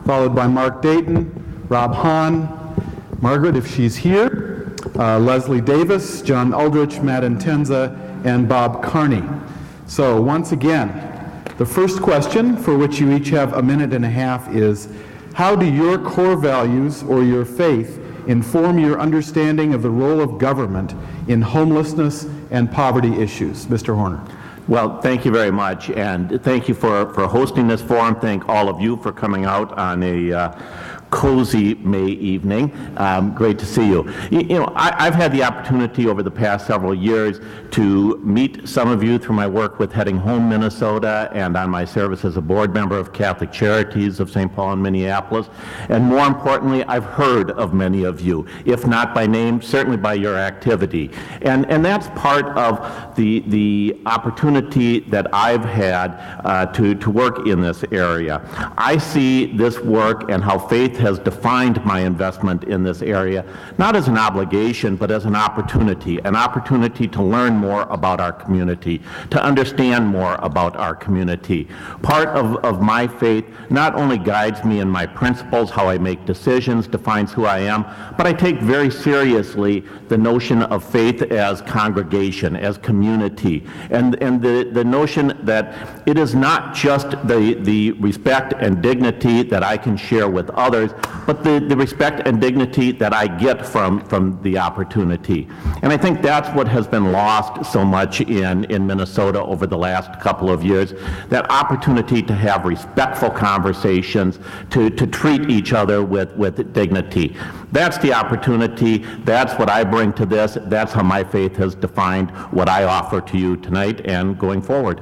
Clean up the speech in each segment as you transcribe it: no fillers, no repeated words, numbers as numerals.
followed by Mark Dayton, Rob Hahn, Margaret, if she's here, Leslie Davis, John Aldrich, Matt Intenza, and Bob Carney. So once again, the first question, for which you each have a minute and a half, is how do your core values or your faith inform your understanding of the role of government in homelessness and poverty issues? Mr. Horner. Well, thank you very much, and thank you for hosting this forum. Thank all of you for coming out on a cozy May evening. Great to see you. I've had the opportunity over the past several years to meet some of you through my work with Heading Home Minnesota and on my service as a board member of Catholic Charities of St. Paul and Minneapolis. And more importantly, I've heard of many of you, if not by name, certainly by your activity. And that's part of the opportunity that I've had to work in this area. I see this work and how faith has defined my investment in this area, not as an obligation, but as an opportunity to learn more about our community, to understand more about our community. Part of my faith not only guides me in my principles, how I make decisions, defines who I am, but I take very seriously the notion of faith as congregation, as community, and the notion that it is not just the respect and dignity that I can share with others, but the respect and dignity that I get from the opportunity. And I think that's what has been lost so much in Minnesota over the last couple of years, that opportunity to have respectful conversations, to treat each other with dignity. That's the opportunity. That's what I bring to this. That's how my faith has defined what I offer to you tonight and going forward.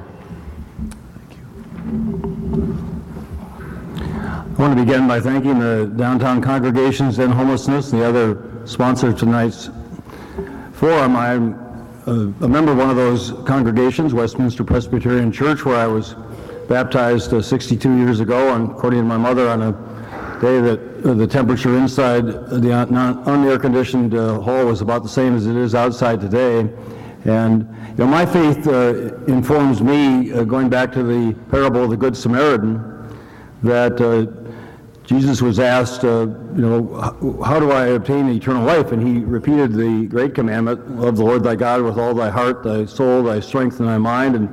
I want to begin by thanking the Downtown Congregations and Homelessness, the other sponsor of tonight's forum. I'm a member of one of those congregations, Westminster Presbyterian Church, where I was baptized 62 years ago, and according to my mother, on a day that the temperature inside the un-air-conditioned hall was about the same as it is outside today. And my faith informs me, going back to the parable of the Good Samaritan, that Jesus was asked, how do I obtain eternal life? And he repeated the great commandment, love the Lord thy God with all thy heart, thy soul, thy strength, and thy mind, and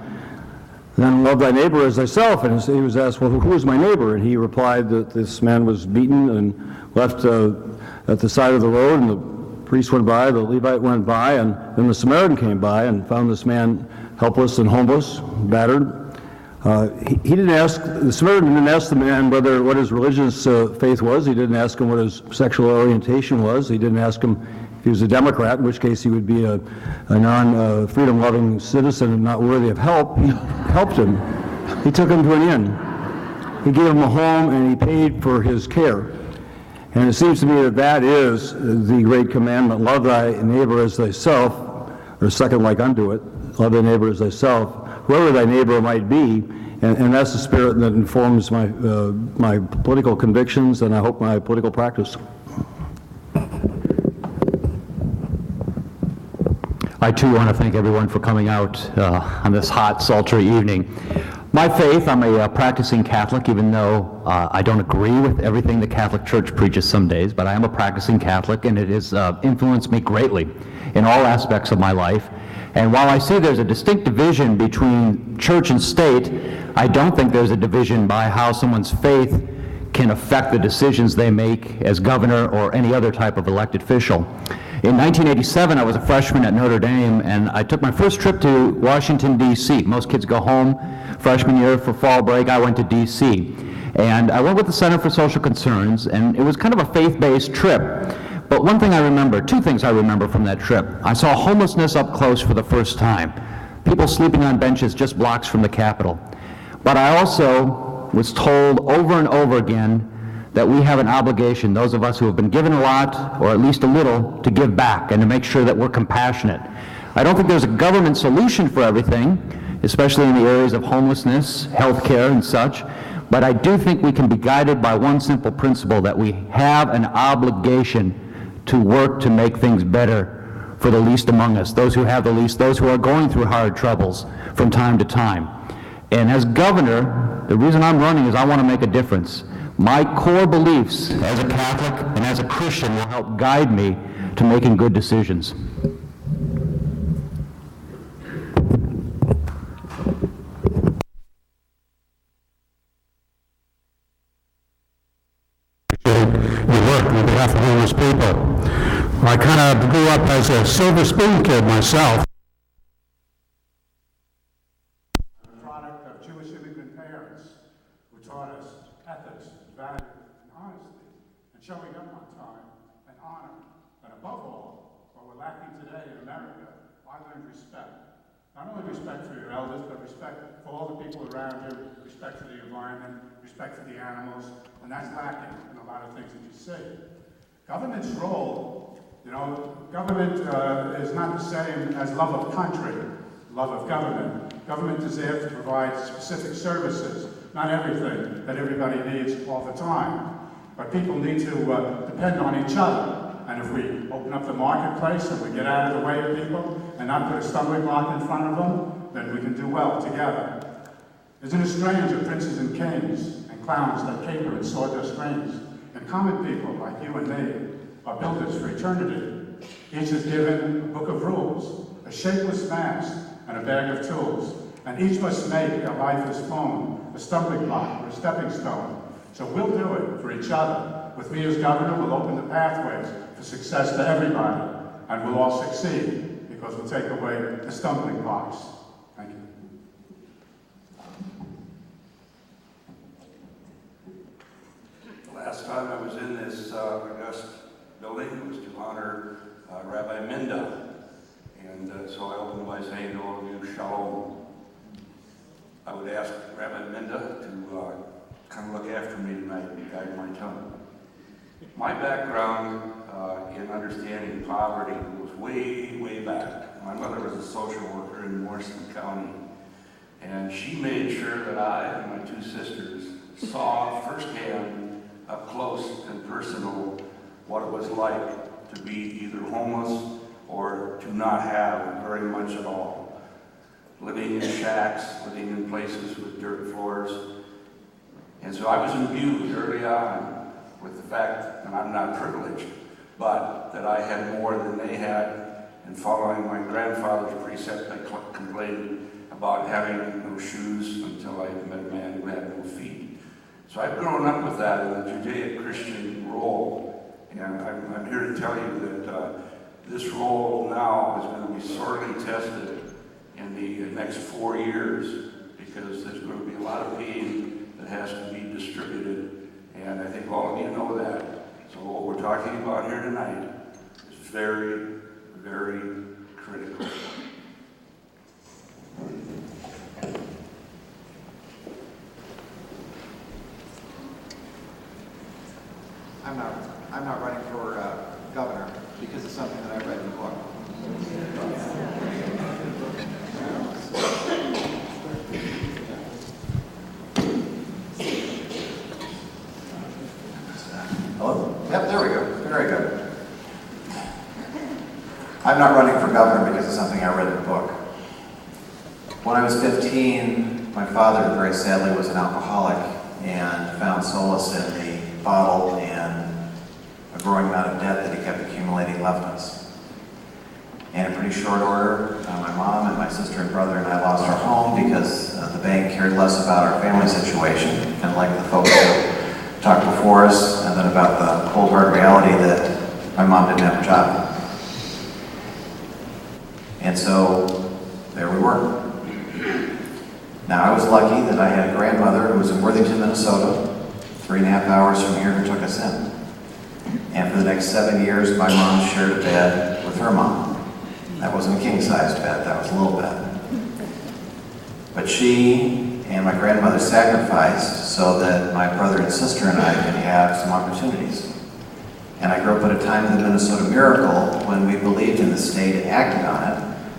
then love thy neighbor as thyself. And he was asked, well, who is my neighbor? And he replied that this man was beaten and left at the side of the road, and the priest went by, the Levite went by, and then the Samaritan came by and found this man helpless and homeless, battered. He didn't ask, the Samaritan didn't ask the man what his religious faith was. He didn't ask him what his sexual orientation was. He didn't ask him if he was a Democrat, in which case he would be a non-freedom-loving citizen and not worthy of help. He helped him. He took him to an inn. He gave him a home, and he paid for his care. And it seems to me that is the great commandment, love thy neighbor as thyself, or second like unto it, love thy neighbor as thyself, whoever thy neighbor might be, and that's the spirit that informs my political convictions, and I hope my political practice. I too want to thank everyone for coming out on this hot, sultry evening. My faith, I'm a practicing Catholic, even though I don't agree with everything the Catholic Church preaches some days, but I am a practicing Catholic, and it has influenced me greatly in all aspects of my life. And while I see there's a distinct division between church and state, I don't think there's a division by how someone's faith can affect the decisions they make as governor or any other type of elected official. In 1987, I was a freshman at Notre Dame, and I took my first trip to Washington, D.C. Most kids go home freshman year for fall break. I went to D.C. And I went with the Center for Social Concerns, and it was kind of a faith-based trip. But one thing I remember, two things I remember from that trip. I saw homelessness up close for the first time. People sleeping on benches just blocks from the Capitol. But I also was told over and over again that we have an obligation, those of us who have been given a lot, or at least a little, to give back and to make sure that we're compassionate. I don't think there's a government solution for everything, especially in the areas of homelessness, healthcare, and such, but I do think we can be guided by one simple principle, that we have an obligation to work to make things better for the least among us, those who have the least, those who are going through hard troubles from time to time. And as governor, the reason I'm running is I want to make a difference. My core beliefs as a Catholic and as a Christian will help guide me to making good decisions. You work on behalf of homeless people. I kind of grew up as a silver spoon kid myself. I'm a product of Jewish immigrant parents who taught us ethics, values, and honesty, and showing up on time and honor. And above all, what we're lacking today in America, I learned respect. Not only respect for your elders, but respect for all the people around you, respect for the environment, respect for the animals, and that's lacking in a lot of things that you see. Government's role, government is not the same as love of country, love of government. Government is there to provide specific services, not everything that everybody needs all the time. But people need to depend on each other. And if we open up the marketplace and we get out of the way of people and not put a stumbling block in front of them, then we can do well together. Isn't it strange that princes and kings and clowns that caper in sawdust rings and common people like you and me are builders for eternity? Each is given a book of rules, a shapeless mask, and a bag of tools. And each must make a life his own, a stumbling block or a stepping stone. So we'll do it for each other. With me as governor, we'll open the pathways for success to everybody, and we'll all succeed because we'll take away the stumbling blocks. Thank you. The last time I was in this august building was to honor Rabbi Minda, and so I opened by saying to all of you, Shalom. I would ask Rabbi Minda to kind of look after me tonight and guide my tongue. My background in understanding poverty was way back. My mother was a social worker in Morrison County, and she made sure that I and my two sisters saw firsthand, up close and personal, what it was like to be either homeless or to not have very much at all. Living in shacks, living in places with dirt floors. And so I was imbued early on with the fact, and I'm not privileged, but that I had more than they had. And following my grandfather's precept, I complained about having no shoes until I met a man who had no feet. So I've grown up with that in the Judeo-Christian role, and I'm here to tell you that this role now is going to be sorely tested in the next 4 years, because there's going to be a lot of pain that has to be distributed, and I think all of you know that. So what we're talking about here tonight is very, very critical. I'm not running for governor because it's something that I read in the book. Hello? Yep, there we go. Very good. I'm not running for governor because it's something I read in the book. When I was 15, my father, very sadly, was an alcoholic and found solace in the bottle and a growing amount of debt that he kept accumulating left us. And in pretty short order, my mom and my sister and brother and I lost our home because the bank cared less about our family situation, and like the folks who talked before us, and then about the cold hard reality that my mom didn't have a job. And so there we were. Now I was lucky that I had a grandmother who was in Worthington, Minnesota, 3.5 hours from here, who took us in. And for the next 7 years, my mom shared a bed with her mom. That wasn't a king-sized bed, that was a little bed. But she and my grandmother sacrificed so that my brother and sister and I could have some opportunities. And I grew up at a time in the Minnesota Miracle when we believed in the state and acted on it,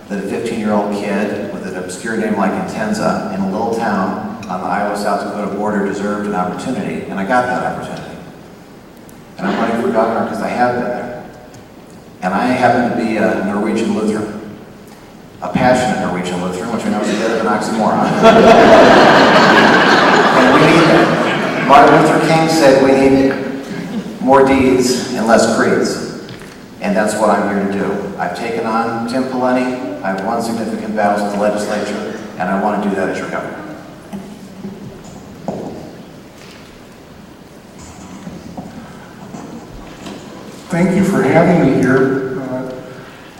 that a 15-year-old kid with an obscure name like Intenza in a little town on the Iowa-South Dakota border deserved an opportunity, and I got that opportunity. And I'm running for governor because I have been there. And I happen to be a Norwegian Lutheran, a passionate Norwegian Lutheran, which I know is a bit of an oxymoron. And we need that. Martin Luther King said we need more deeds and less creeds. And that's what I'm here to do. I've taken on Tim Pawlenty, I've won significant battles in the legislature, and I want to do that as your governor. Thank you for having me here.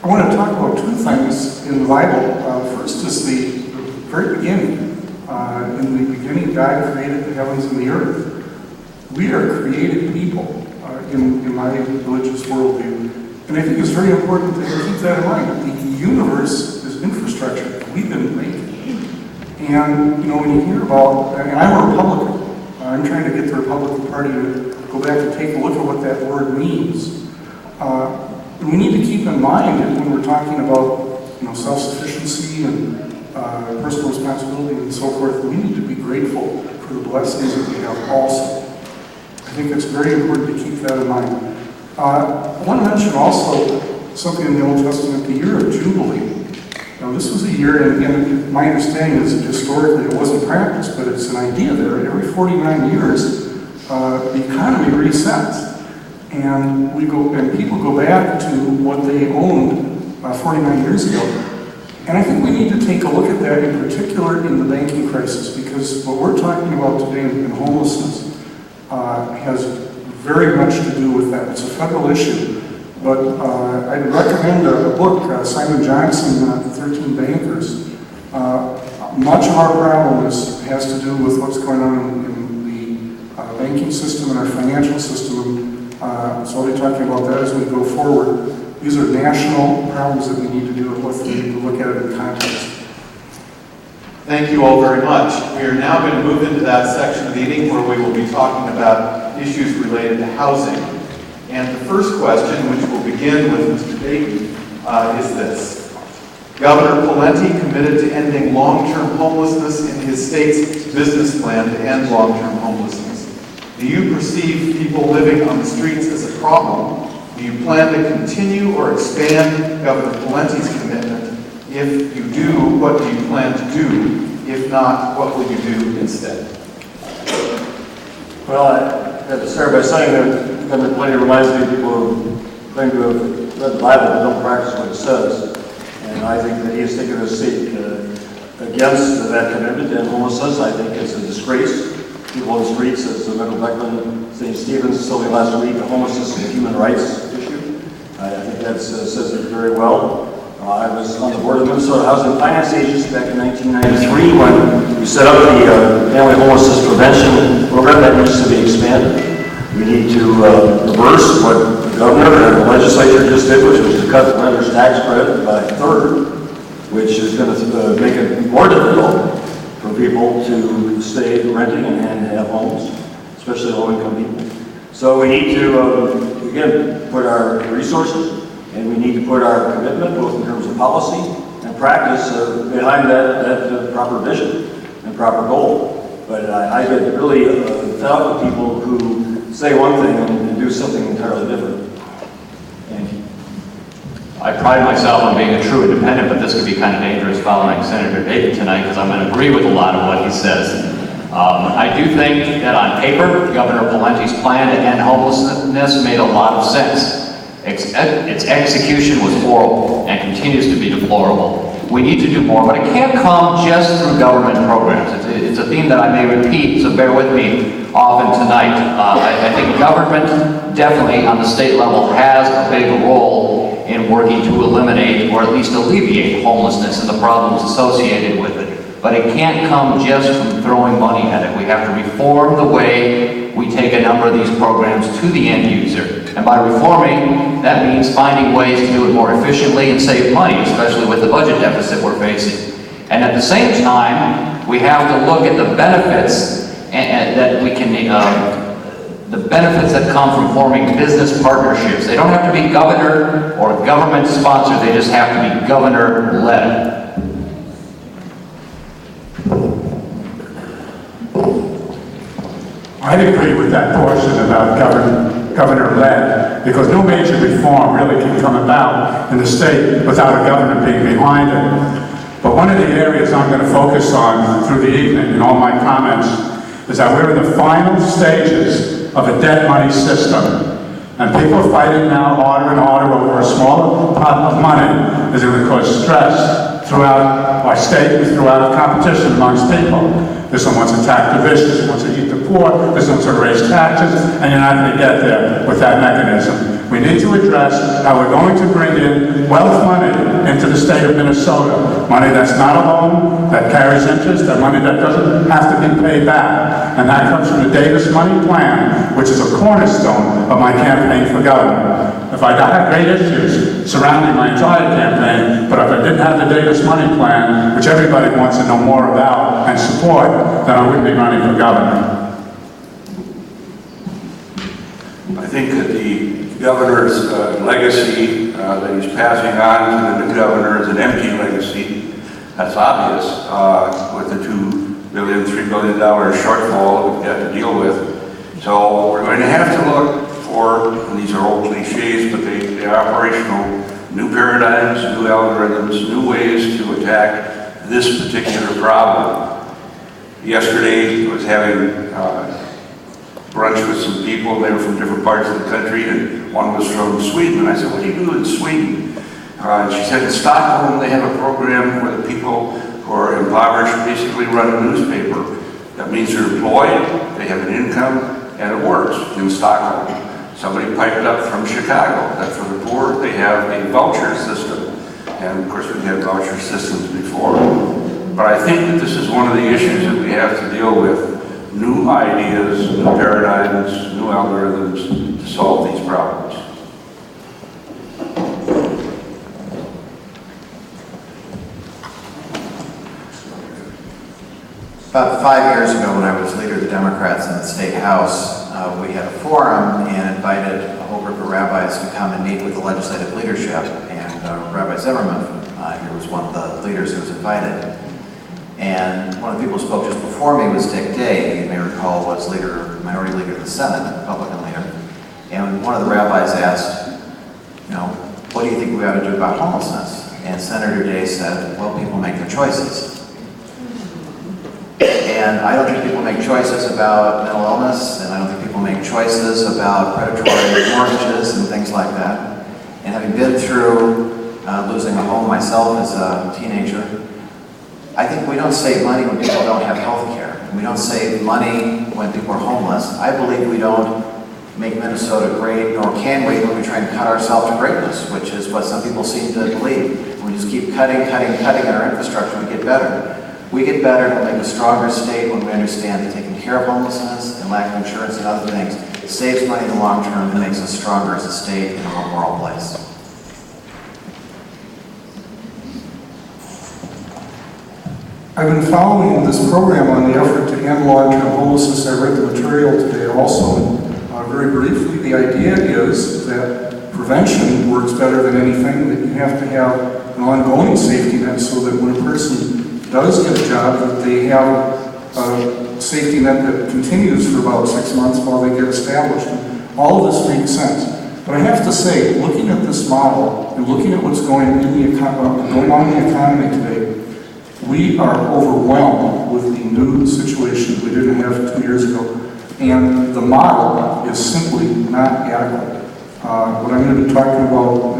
I want to talk about two things in the Bible. First is the very beginning. In the beginning, God created the heavens and the earth. We are created people in my religious worldview. And I think it's very important to keep that in mind. The universe is infrastructure that we've been making. And, you know, when you hear about, and I'm a Republican, I'm trying to get the Republican Party to go back and take a look at what that word means. We need to keep in mind that when we're talking about, you know, self-sufficiency and personal responsibility and so forth, we need to be grateful for the blessings that we have also. I think it's very important to keep that in mind. I want to mention also something in the Old Testament, the year of Jubilee. Now this was a year, and my understanding is that historically it wasn't practiced, but it's an idea there. Every 49 years, the economy resets. And people go back to what they owned 49 years ago. And I think we need to take a look at that, in particular in the banking crisis, because what we're talking about today in homelessness has very much to do with that. It's a federal issue. But I'd recommend a book, Simon Johnson, 13 Bankers. Much of our problem has to do with what's going on in the banking system and our financial system. So I'll be talking about that as we go forward. These are national problems that we need to deal with. We need to look at it in context. Thank you all very much. We are now going to move into that section of the meeting where we will be talking about issues related to housing. And the first question, which will begin with Mr. Dayton, is this. Governor Pawlenty committed to ending long-term homelessness in his state's business plan to end long-term homelessness. Do you perceive people living on the streets as a problem? Do you plan to continue or expand Governor Pawlenty's commitment? If you do, what do you plan to do? If not, what will you do instead? Well, I have to start by saying that Governor Pawlenty reminds me of people who claim to have read the Bible but don't practice what it says. And I think that he has taken a seat against that commitment to end homelessness. I think it's a disgrace. People on the streets, as Member Beckman, St. Stephen's told me last week, homelessness is a human rights issue. I think that says it very well. I was on the board of the Minnesota Housing Finance Agency back in 1993 when we set up the Family Homelessness Prevention Program that needs to be expanded. We need to reverse what the governor and the legislature just did, which was to cut the renter's tax credit by a third, which is going to make it more difficult for people to stay renting and have homes, especially low-income people. So we need to, again, put our resources and we need to put our commitment, both in terms of policy and practice, behind that proper vision and proper goal. But I get really fed up with people who say one thing and do something entirely different. Thank you. I pride myself on being a true independent, but this could be kind of dangerous following Senator Dayton tonight because I'm going to agree with a lot of what he says. I do think that on paper, Governor Pawlenty's plan to end homelessness made a lot of sense. Its execution was horrible and continues to be deplorable. We need to do more, but it can't come just through government programs. It's a theme that I may repeat, so bear with me often tonight. I think government definitely on the state level has a big role in working to eliminate or at least alleviate homelessness and the problems associated with it. But it can't come just from throwing money at it. We have to reform the way we take a number of these programs to the end user. And by reforming, that means finding ways to do it more efficiently and save money, especially with the budget deficit we're facing. And at the same time, we have to look at the benefits that we can, the benefits that come from forming business partnerships. They don't have to be governor or government sponsored, they just have to be governor led. I'd agree with that portion about governor-led, because no major reform really can come about in the state without a governor being behind it. But one of the areas I'm going to focus on through the evening in all my comments is that we're in the final stages of a debt money system. And people are fighting now harder and harder over a smaller pot of money is going to cause stress throughout our state and throughout competition amongst people. This one wants to attack the rich, this one wants to eat the poor, this one wants to raise taxes, and you're not going to get there with that mechanism. We need to address how we're going to bring in wealth money into the state of Minnesota. Money that's not a loan, that carries interest, that money that doesn't have to be paid back. And that comes from the Davis Money Plan, which is a cornerstone of my campaign for governor. If I have great issues surrounding my entire campaign, but if I didn't have the Davis Money Plan, which everybody wants to know more about and support, then I wouldn't be running for governor. I think that the governor's legacy that he's passing on to the new governor is an empty legacy. That's obvious with the $2 billion, $3 billion shortfall that we've got to deal with. So we're going to have to look for, and these are old cliches, but they're operational, new paradigms, new algorithms, new ways to attack this particular problem. Yesterday I was having brunch with some people, and they were from different parts of the country, and one was from Sweden. And I said, what do you do in Sweden? And she said, in Stockholm they have a program where the people who are impoverished basically run a newspaper. That means they're employed, they have an income, and it works in Stockholm. Somebody piped up from Chicago that for the poor they have a voucher system. And of course we've had voucher systems before. But I think that this is one of the issues that we have to deal with. New ideas, new paradigms, new algorithms to solve these problems. About 5 years ago, when I was leader of the Democrats in the State House, we had a forum and invited a whole group of rabbis to come and meet with the legislative leadership. And Rabbi Zimmerman here was one of the leaders who was invited. And one of the people who spoke just before me was Dick Day, you may recall was minority leader of the Senate, Republican leader. And one of the rabbis asked, what do you think we ought to do about homelessness? And Senator Day said, well, people make their choices. And I don't think people make choices about mental illness, and I don't think people make choices about predatory mortgages and things like that. And having been through losing a home myself as a teenager, I think we don't save money when people don't have health care. We don't save money when people are homeless. I believe we don't make Minnesota great, nor can we when we try and cut ourselves to greatness, which is what some people seem to believe. We just keep cutting in our infrastructure, we get better. We get better and we'll make a stronger state when we understand that taking care of homelessness and lack of insurance and other things saves money in the long term and makes us stronger as a state and a more moral place. I've been following this program on the effort to end long-term homelessness. I read the material today also. Very briefly, the idea is that prevention works better than anything, that you have to have an ongoing safety net so that when a person does get a job, that they have a safety net that continues for about 6 months while they get established. And all of this makes sense. But I have to say, looking at this model and looking at what's going on in the economy today, we are overwhelmed with the new situation we didn't have 2 years ago. And the model is simply not adequate. What I'm going to be talking about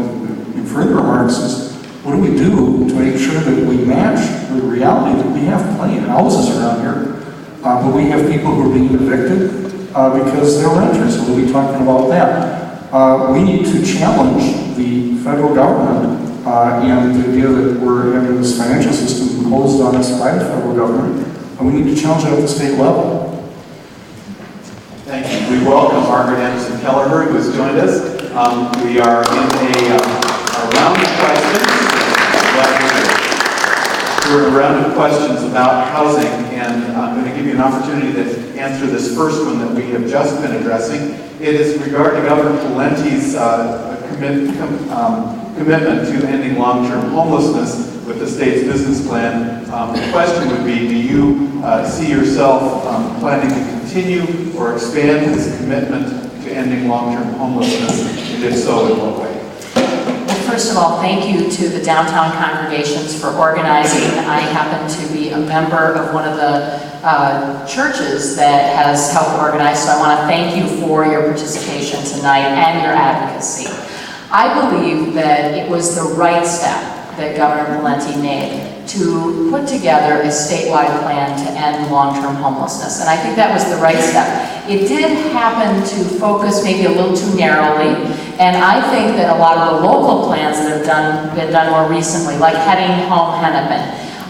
in further remarks is what do we do to make sure that we match the reality that we have plenty of houses around here, but we have people who are being evicted because they're renters, so we'll be talking about that. We need to challenge the federal government and the idea that we're having this financial system imposed on us by the federal government, and we need to challenge it at the state level. Thank you. We welcome Margaret Anderson Kelleher, who has joined us. We are in a round of questions. We're in a round of questions about housing, and I'm going to give you an opportunity to answer this first one that we have just been addressing. It is regarding Governor Pawlenty's commitment to ending long-term homelessness with the state's business plan. The question would be, do you see yourself planning to continue or expand his commitment to ending long-term homelessness, and if so, in what way? Well, first of all, thank you to the downtown congregations for organizing. I happen to be a member of one of the churches that has helped organize, so I want to thank you for your participation tonight and your advocacy. I believe that it was the right step that Governor Valenti made to put together a statewide plan to end long-term homelessness, and I think that was the right step. It did happen to focus maybe a little too narrowly, and I think that a lot of the local plans that have been done more recently, like Heading Home Hennepin,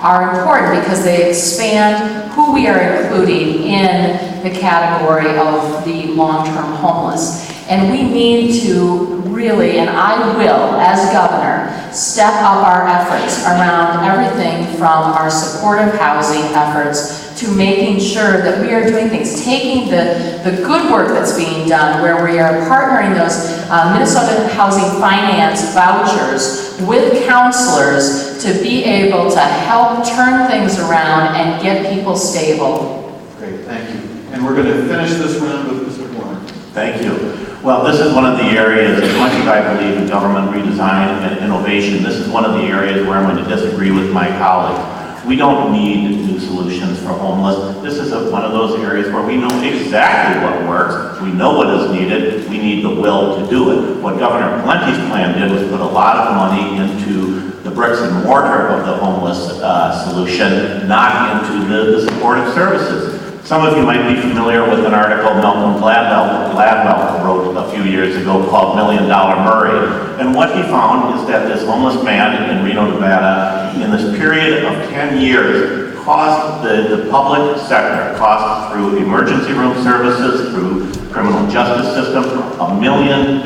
are important because they expand who we are including in the category of the long-term homeless. And we need to really, and I will, as governor, step up our efforts around everything from our supportive housing efforts to making sure that we are doing things, taking the good work that's being done where we are partnering those Minnesota Housing Finance vouchers with counselors to be able to help turn things around and get people stable. Great, thank you. And we're going to finish this round with Mr. Warner. Thank you. Well, this is one of the areas, as much as I believe in government redesign and innovation, this is one of the areas where I'm going to disagree with my colleague. We don't need new solutions for homeless. This is one of those areas where we know exactly what works. We know what is needed. We need the will to do it. What Governor Valenti's plan did was put a lot of money into the bricks and mortar of the homeless solution, not into the supportive services. Some of you might be familiar with an article Malcolm Gladwell wrote a few years ago called $1 Million Murray. And what he found is that this homeless man in Reno, Nevada, in this period of 10 years, cost the public sector, cost through emergency room services, through criminal justice system, $1 million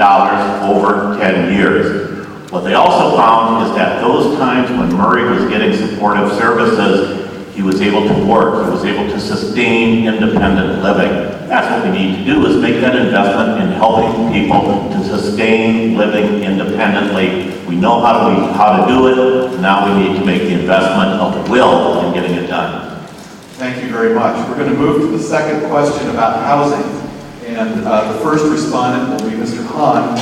over 10 years. What they also found is that those times when Murray was getting supportive services, he was able to work, he was able to sustain independent living. That's what we need to do, is make that investment in helping people to sustain living independently. We know how to do it, now we need to make the investment of will in getting it done. Thank you very much. We're going to move to the second question about housing. And the first respondent will be Mr. Hahn.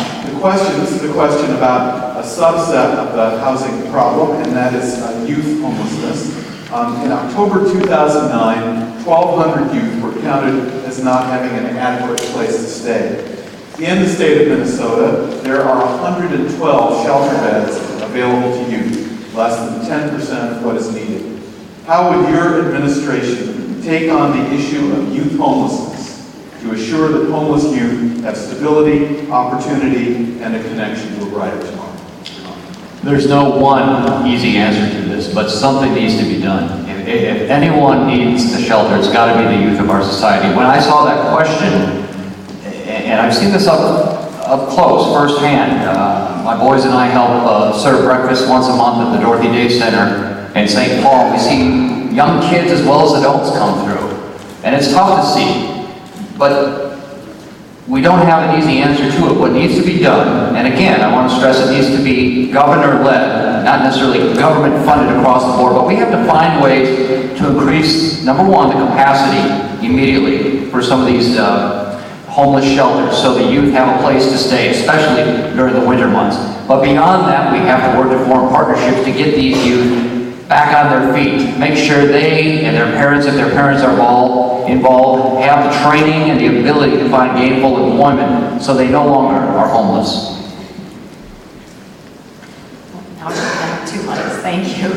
This is a question about a subset of the housing problem, and that is youth homelessness. In October 2009, 1,200 youth were counted as not having an adequate place to stay. In the state of Minnesota, there are 112 shelter beds available to youth, less than 10% of what is needed. How would your administration take on the issue of youth homelessness to assure that homeless youth have stability, opportunity, and a connection to a brighter tomorrow? There's no one easy answer to this, but something needs to be done. If anyone needs the shelter, it's got to be the youth of our society. When I saw that question, and I've seen this up close, firsthand, my boys and I help serve breakfast once a month at the Dorothy Day Center in St. Paul. We see young kids as well as adults come through, and it's tough to see, but we don't have an easy answer to it. What needs to be done, and again, I want to stress it needs to be governor-led, not necessarily government-funded across the board, but we have to find ways to increase, number one, the capacity immediately for some of these homeless shelters so the youth have a place to stay, especially during the winter months. But beyond that, we have to work to form partnerships to get these youth back on their feet, make sure they and their parents, if their parents are involved, have the training and the ability to find gainful employment so they no longer are homeless. Now I have 2 minutes, thank you.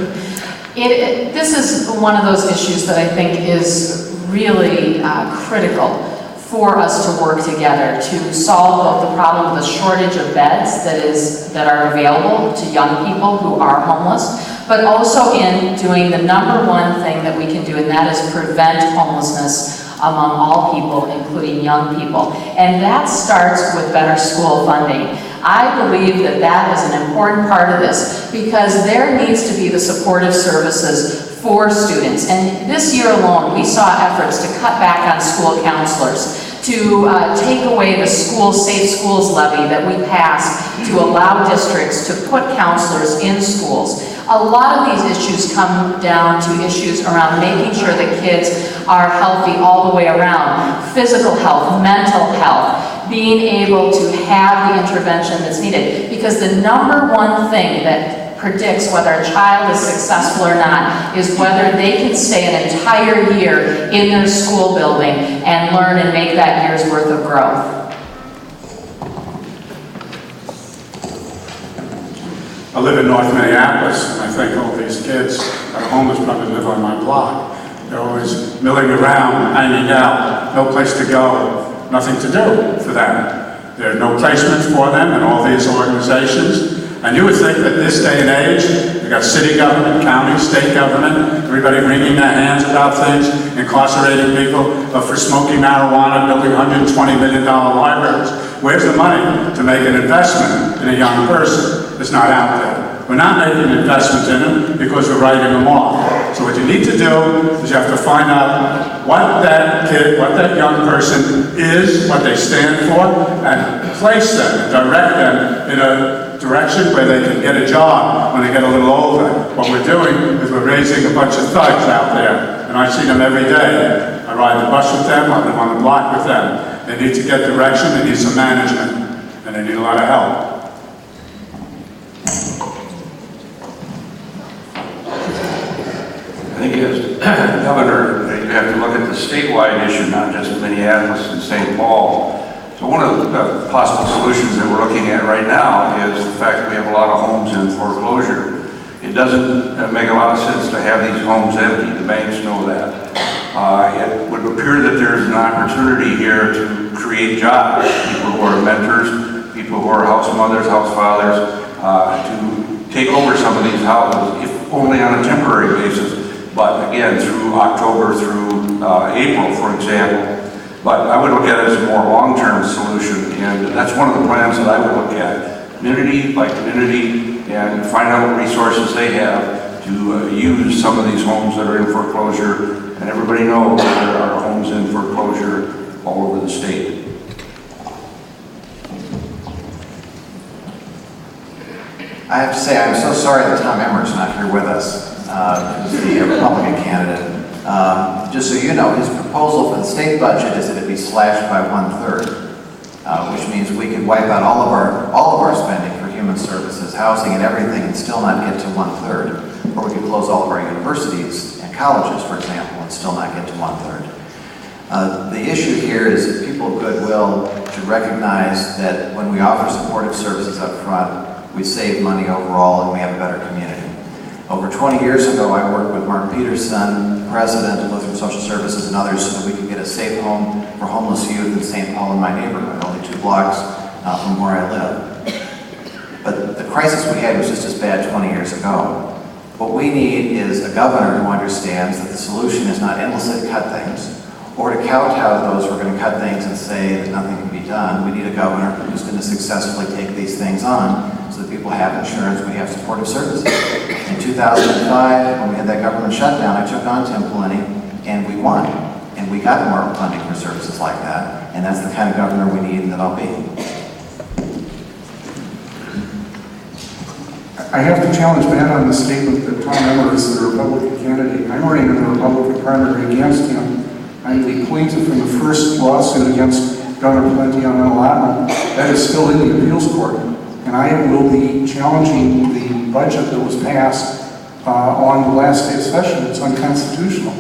This is one of those issues that I think is really critical for us to work together to solve both the problem of the shortage of beds that are available to young people who are homeless, but also in doing the number one thing that we can do, and that is prevent homelessness among all people, including young people. And that starts with better school funding. I believe that that is an important part of this because there needs to be the supportive services for students. And this year alone, we saw efforts to cut back on school counselors, to take away the Safe Schools levy that we passed to allow districts to put counselors in schools. A lot of these issues come down to issues around making sure that kids are healthy all the way around. Physical health, mental health, being able to have the intervention that's needed. Because the number one thing that predicts whether a child is successful or not is whether they can stay an entire year in their school building and learn and make that year's worth of growth. I live in North Minneapolis, and I think all these kids that are homeless probably live on my block. They're always milling around, hanging out, no place to go, nothing to do for them. There are no placements for them in all these organizations. And you would think that this day and age, you've got city government, county, state government, everybody wringing their hands about things, incarcerating people for smoking marijuana, building $120 million libraries. Where's the money to make an investment in a young person? It's not out there. We're not making an investment in them because we're writing them off. So what you need to do is you have to find out what that kid, what that young person is, what they stand for, and place them and direct them in a direction where they can get a job when they get a little older. What we're doing is we're raising a bunch of thugs out there, and I see them every day. I ride the bus with them, I live on the block with them. They need to get direction, they need some management, and they need a lot of help. I think as governor, you have to look at the statewide issue, not just Minneapolis and St. Paul. So one of the possible solutions that we're looking at right now is the fact that we have a lot of homes in foreclosure. It doesn't make a lot of sense to have these homes empty. The banks know that. It would appear that there's an opportunity here to create jobs. People who are mentors, people who are house mothers, house fathers, to take over some of these houses, if only on a temporary basis. But again, through October through April, for example. But I would look at it as a more long-term solution, and that's one of the plans that I would look at. Community by community, and find out what resources they have to use some of these homes that are in foreclosure. And everybody knows there are homes in foreclosure all over the state. I have to say, I'm so sorry that Tom Emmer's not here with us. Who's the Republican candidate. Just so you know, his proposal for the state budget is that it be slashed by 1/3, which means we could wipe out all of our spending for human services, housing, and everything, and still not get to 1/3. Or we could close all of our universities and colleges, for example, and still not get to 1/3. The issue here is that people of goodwill should recognize that when we offer supportive services up front, we save money overall and we have a better community. Over 20 years ago, I worked with Mark Peterson, president of Lutheran Social Services, and others so that we could get a safe home for homeless youth in St. Paul in my neighborhood, only 2 blocks from where I live. But the crisis we had was just as bad 20 years ago. What we need is a governor who understands that the solution is not endlessly cut things, or to kowtow those who are going to cut things and say that nothing can be done. We need a governor who's going to successfully take these things on so that people have insurance, we have supportive services. In 2005, when we had that government shutdown, I took on Tim Pawlenty, and we won. And we got more funding for services like that. And that's the kind of governor we need, and that I'll be. I have to challenge Matt on the statement that Tom Emmer is the Republican candidate. I'm running in the Republican primary against him. I'm the plaintiff in the first lawsuit against Governor Pawlenty on an allotment. That is still in the appeals court. And I will be challenging the budget that was passed on the last day of session. It's unconstitutional.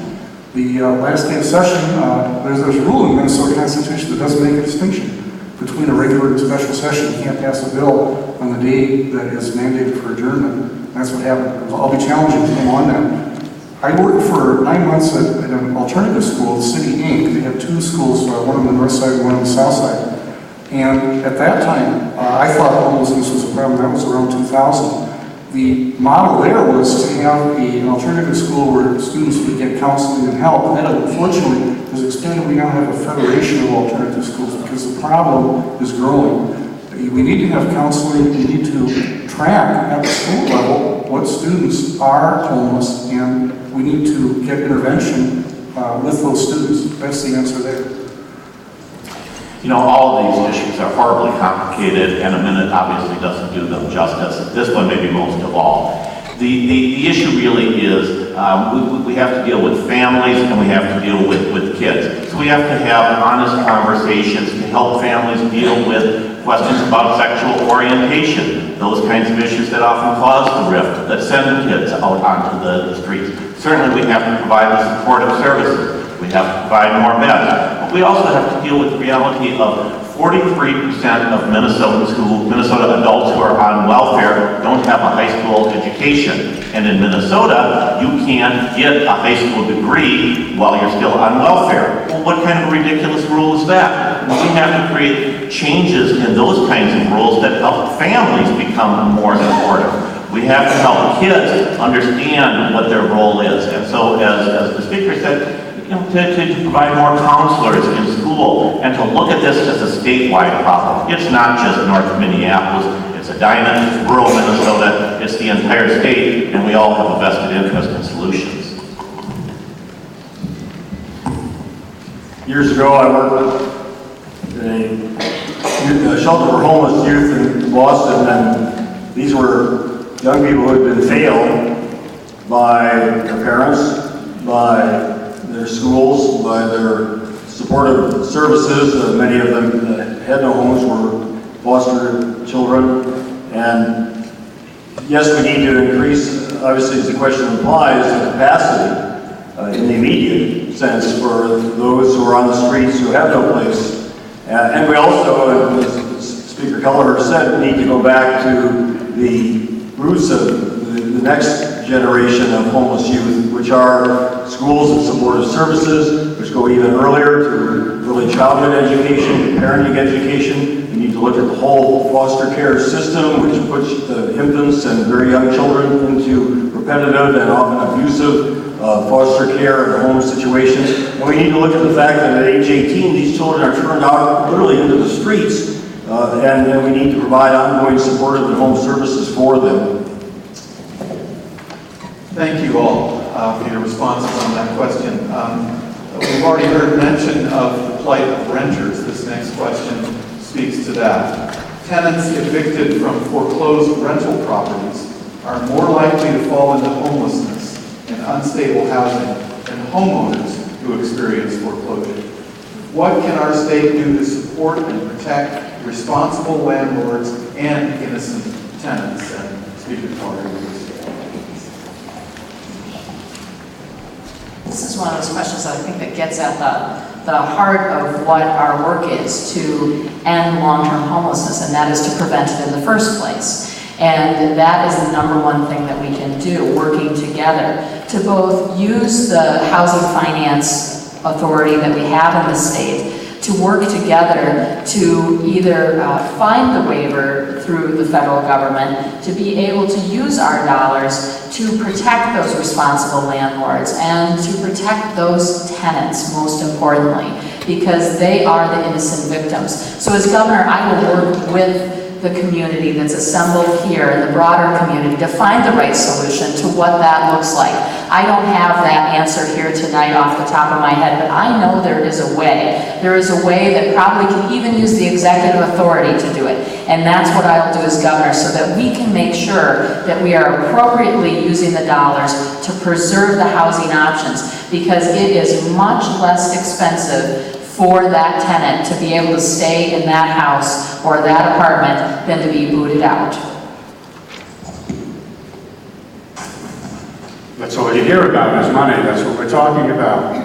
The last day of session, there's a rule in the Minnesota Constitution that doesn't make a distinction between a regular and special session. You can't pass a bill on the day that is mandated for adjournment. That's what happened. I'll be challenging him on that. I worked for 9 months at an alternative school, City Inc. They have 2 schools, one on the north side and one on the south side. And at that time, I thought homelessness was a problem. That was around 2000. The model there was to have an alternative school where students would get counseling and help. And then, unfortunately, as expanded, we now have a federation of alternative schools because the problem is growing. We need to have counseling. We need to track at the school level what students are homeless, and we need to get intervention with those students. That's the answer there. You know, all of these issues are horribly complicated, and a minute obviously doesn't do them justice. This one maybe most of all. The issue really is we have to deal with families and we have to deal with kids. So we have to have honest conversations to help families deal with questions about sexual orientation, those kinds of issues that often cause the rift, that send kids out onto the streets. Certainly we have to provide the supportive services. We have to provide more beds. But we also have to deal with the reality of 43% of Minnesota adults who are on welfare don't have a high school education. And in Minnesota, you can't get a high school degree while you're still on welfare. Well, what kind of a ridiculous rule is that? We have to create changes in those kinds of rules that help families become more supportive. We have to help kids understand what their role is. And so, as the speaker said, to provide more counselors in school and to look at this as a statewide problem. It's not just north of Minneapolis, it's Edina, it's rural Minnesota, it's the entire state, and we all have a vested interest in solutions. Years ago, I worked in a shelter for homeless youth in Boston, and these were young people who had been failed by their parents, by their schools, by their supportive services. Many of them had no homes, were foster children. And yes, we need to increase, obviously as the question implies, the capacity in the immediate sense for those who are on the streets who have no place. And we also, as Speaker Kelleher said, need to go back to the roots of the next generation of homeless youth, which are schools and supportive services, which go even earlier to early childhood education, parenting education. We need to look at the whole foster care system, which puts the infants and very young children into repetitive and often abusive foster care and home situations. And we need to look at the fact that at age 18, these children are turned out literally into the streets, and we need to provide ongoing supportive and home services for them. Thank you all for your responses on that question. We've already heard mention of the plight of renters. This next question speaks to that. Tenants evicted from foreclosed rental properties are more likely to fall into homelessness and unstable housing than homeowners who experience foreclosure. What can our state do to support and protect responsible landlords and innocent tenants? And Speaker Kelleher, This is one of those questions that I think that gets at the heart of what our work is to end long-term homelessness, and that is to prevent it in the first place. And that is the number one thing that we can do, working together to both use the housing finance authority that we have in the state to work together to either find the waiver through the federal government, to be able to use our dollars to protect those responsible landlords and to protect those tenants, most importantly, because they are the innocent victims. So as governor, I will work with the community that's assembled here and the broader community to find the right solution to what that looks like. I don't have that answer here tonight off the top of my head, but I know there is a way. There is a way that probably can even use the executive authority to do it. And that's what I'll do as governor, so that we can make sure that we are appropriately using the dollars to preserve the housing options, because it is much less expensive for that tenant to be able to stay in that house or that apartment than to be booted out. That's all you hear about is money. That's what we're talking about.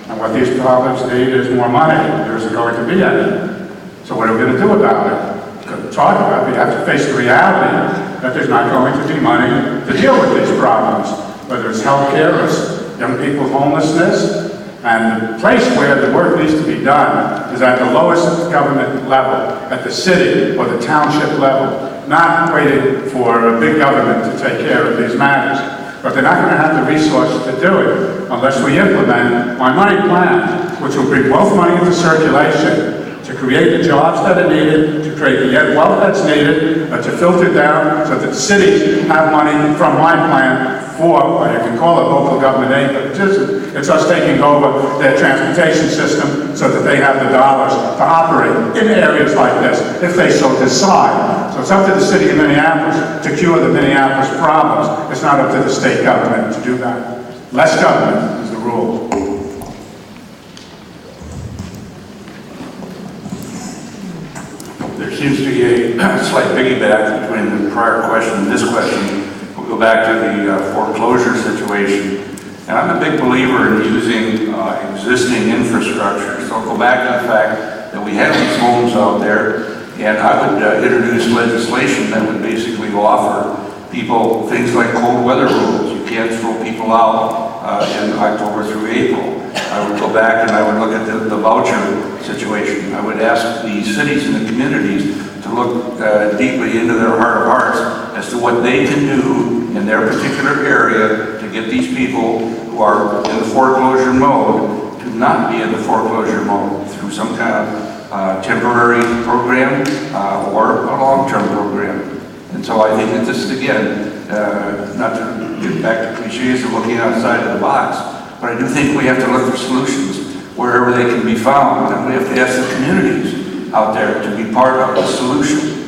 And what these problems need is more money. There isn't going to be any. So what are we going to do about it? Couldn't talk about it. We have to face the reality that there's not going to be money to deal with these problems, whether it's health care or young people's homelessness. And the place where the work needs to be done is at the lowest government level, at the city or the township level, not waiting for a big government to take care of these matters. But they're not going to have the resources to do it unless we implement my money plan, which will bring wealth money into circulation to create the jobs that are needed, to create the wealth that's needed, to filter down so that cities have money from my plan for, you can call it local government aid, but it's us taking over their transportation system so that they have the dollars to operate in areas like this, if they so decide. So So it's up to the city of Minneapolis to cure the Minneapolis problems. It's not up to the state government to do that. Less government is the rule. There seems to be a slight piggyback between the prior question and this question. We'll go back to the foreclosure situation. And I'm a big believer in using existing infrastructure. So I'll go back to the fact that we have these homes out there, and I would introduce legislation that would basically offer people things like cold weather rules. You can't throw people out in October through April. I would go back and I would look at the voucher situation. I would ask the cities and the communities to look deeply into their heart of hearts as to what they can do in their particular area to get these people who are in the foreclosure mode to not be in the foreclosure mode through some kind of temporary program or a long-term program. And so I think that this is, again, not to get back to cliches of looking outside of the box, but I do think we have to look for solutions wherever they can be found, and we have to ask the communities out there to be part of the solution.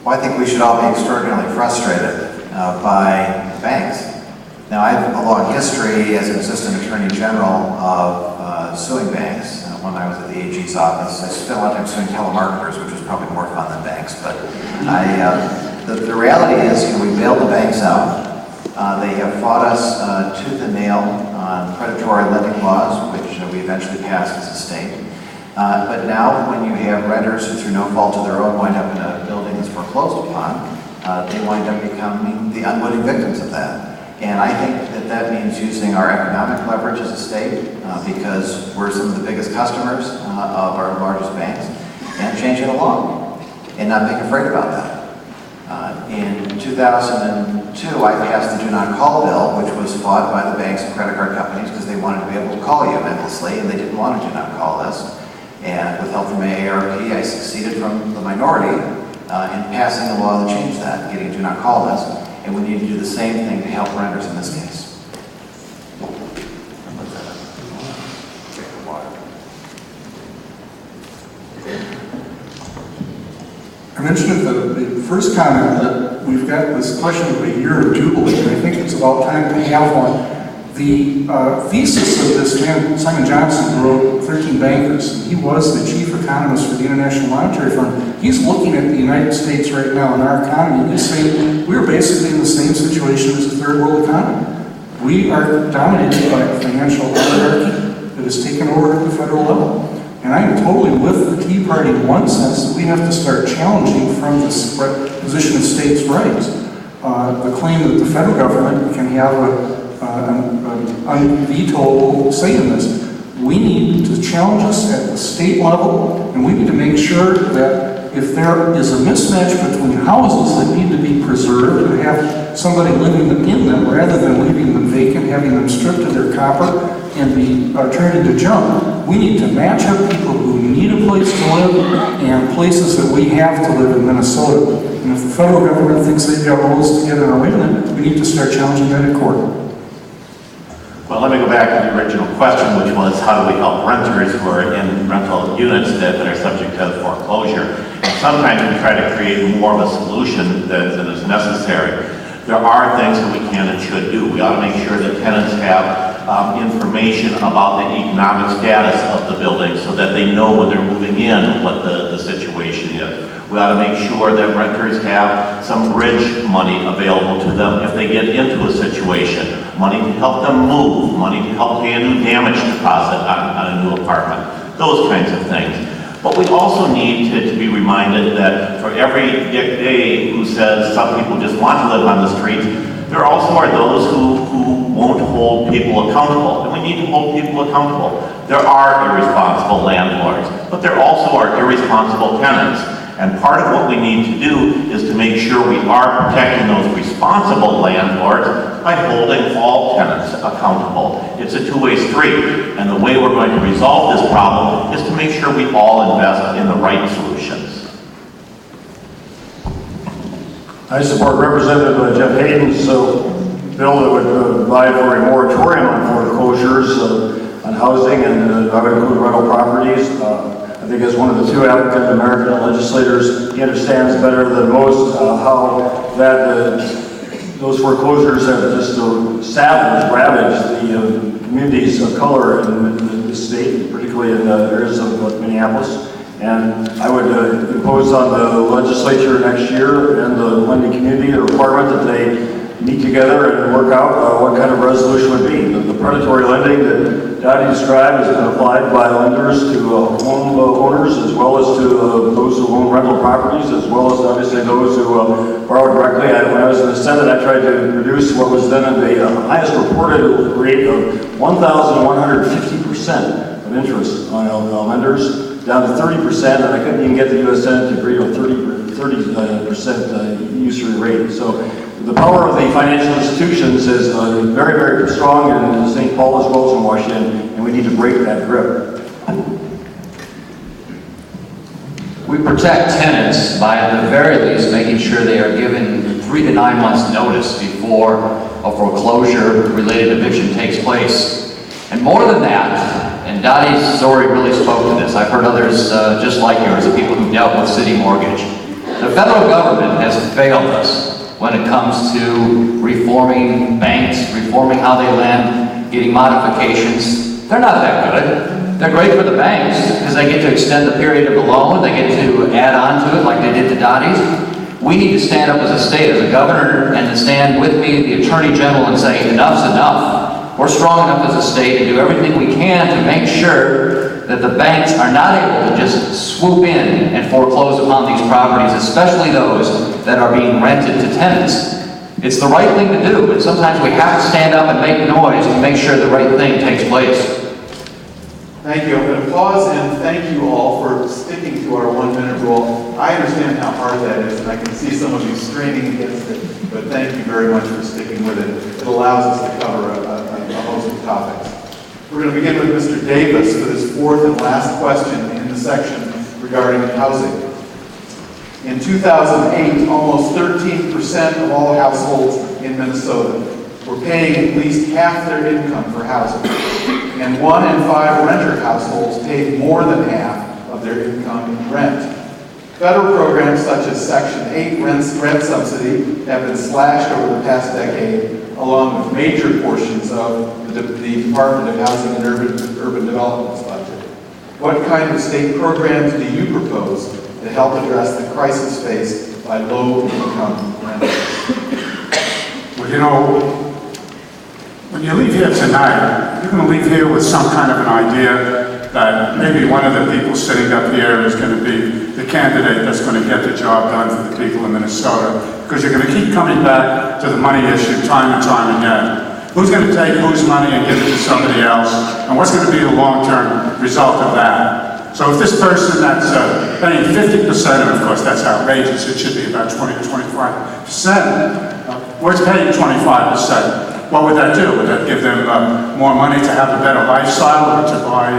Well, I think we should all be extraordinarily frustrated by banks. Now, I have a long history as an assistant attorney general of suing banks. When I was at the AG's office, I spent a lot of time suing telemarketers, which was probably more fun than banks. But the reality is, we bailed the banks out. They have fought us tooth and nail on predatory lending laws, which we eventually passed as a state. But now, when you have renters who, through no fault of their own, wind up in a building that's foreclosed upon, they wind up becoming the unwitting victims of that. And I think that that means using our economic leverage as a state, because we're some of the biggest customers of our largest banks, and changing the law, and not being afraid about that. In 2002, I passed the Do Not Call bill, which was fought by the banks and credit card companies because they wanted to be able to call you endlessly, and they didn't want a Do Not Call list. And with help from AARP, I succeeded from the minority in passing a law that changed that, getting a Do Not Call list. And we need to do the same thing to help renters in this case. I mentioned at the first comment that we've got this question of a year of Jubilee, and I think it's about time to have one. The thesis of this man, Simon Johnson, wrote 13 Bankers, and he was the chief economist for the International Monetary Fund. He's looking at the United States right now and our economy, and he's saying we're basically in the same situation as a third world economy. We are dominated by a financial oligarchy that has taken over at the federal level. And I am totally with the Tea Party in one sense that we have to start challenging from this position of states' rights the claim that the federal government can have an unvetoable say in this. We need to challenge us at the state level, and we need to make sure that if there is a mismatch between houses that need to be preserved and have somebody living in them rather than leaving them vacant, having them stripped of their copper and be turned into junk, we need to match up people who need a place to live and places that we have to live in Minnesota. And if the federal government thinks they've got rules to get in our way, then we need to start challenging that in court. Well, let me go back to the original question, which was how do we help renters who are in rental units that are subject to foreclosure? And sometimes we try to create more of a solution than is necessary. There are things that we can and should do. We ought to make sure that tenants have information about the economic status of the building so that they know when they're moving in what the situation is. We ought to make sure that renters have some bridge money available to them if they get into a situation. Money to help them move, money to help pay a new damage deposit on a new apartment, those kinds of things. But we also need to be reminded that for every Dick Day who says some people just want to live on the streets, there also are those who won't hold people accountable, and we need to hold people accountable. There are irresponsible landlords, but there also are irresponsible tenants. And part of what we need to do is to make sure we are protecting those responsible landlords by holding all tenants accountable. It's a two-way street, and the way we're going to resolve this problem is to make sure we all invest in the right solutions. I support Representative Jeff Hayden's bill that would provide for a moratorium on foreclosures on housing, and I would include rental properties. I think as one of the two African American legislators, he understands better than most how those foreclosures have just ravaged the communities of color in the state, particularly in areas of Minneapolis. And I would impose on the legislature next year and the lending community the requirement that they meet together and work out what kind of resolution would be. The predatory lending that Dottie described has been applied by lenders to home owners, as well as to those who own rental properties, as well as obviously those who borrow directly. When I was in the Senate, I tried to reduce what was then the highest reported rate of 1,150% of interest on lenders, down to 30%, and I couldn't even get the U.S. Senate to agree to a 30% usury rate. So the power of the financial institutions is very, very strong in St. Paul as well as in Washington, and we need to break that grip. We protect tenants by, at the very least, making sure they are given 3 to 9 months notice before a foreclosure-related eviction takes place. And more than that, and Dottie's story really spoke to this. I've heard others just like yours, the people who dealt with city mortgage. The federal government has failed us when it comes to reforming banks, reforming how they lend, getting modifications. They're not that good. They're great for the banks because they get to extend the period of the loan, they get to add on to it like they did to Dottie's. We need to stand up as a state, as a governor, and to stand with me, the Attorney General, and say enough's enough. We're strong enough as a state to do everything we can to make sure that the banks are not able to just swoop in and foreclose upon these properties, especially those that are being rented to tenants. It's the right thing to do, but sometimes we have to stand up and make noise to make sure the right thing takes place. Thank you. I'm going to pause and thank you all for sticking to our 1-minute rule. I understand how hard that is, and I can see some of you straining against it, but thank you very much for sticking with it. It allows us to cover a host of topics. We're going to begin with Mr. Davis for this fourth and last question in the section regarding housing. In 2008, almost 13% of all households in Minnesota were paying at least half their income for housing, and 1 in 5 renter households paid more than half of their income in rent. Federal programs such as Section 8 rent subsidy have been slashed over the past decade, along with major portions of the Department of Housing and Urban Development's budget. What kind of state programs do you propose to help address the crisis faced by low-income renters? Well, you know, when you leave here tonight, you're going to leave here with some kind of an idea that maybe one of the people sitting up here is going to be the candidate that's going to get the job done for the people of Minnesota, because you're going to keep coming back to the money issue time and time again. Who's going to take whose money and give it to somebody else, and what's going to be the long-term result of that? So if this person that's paying 50%, and of course that's outrageous, it should be about 20 to 25%, where's paying 25%? What would that do? Would that give them more money to have a better lifestyle, or to buy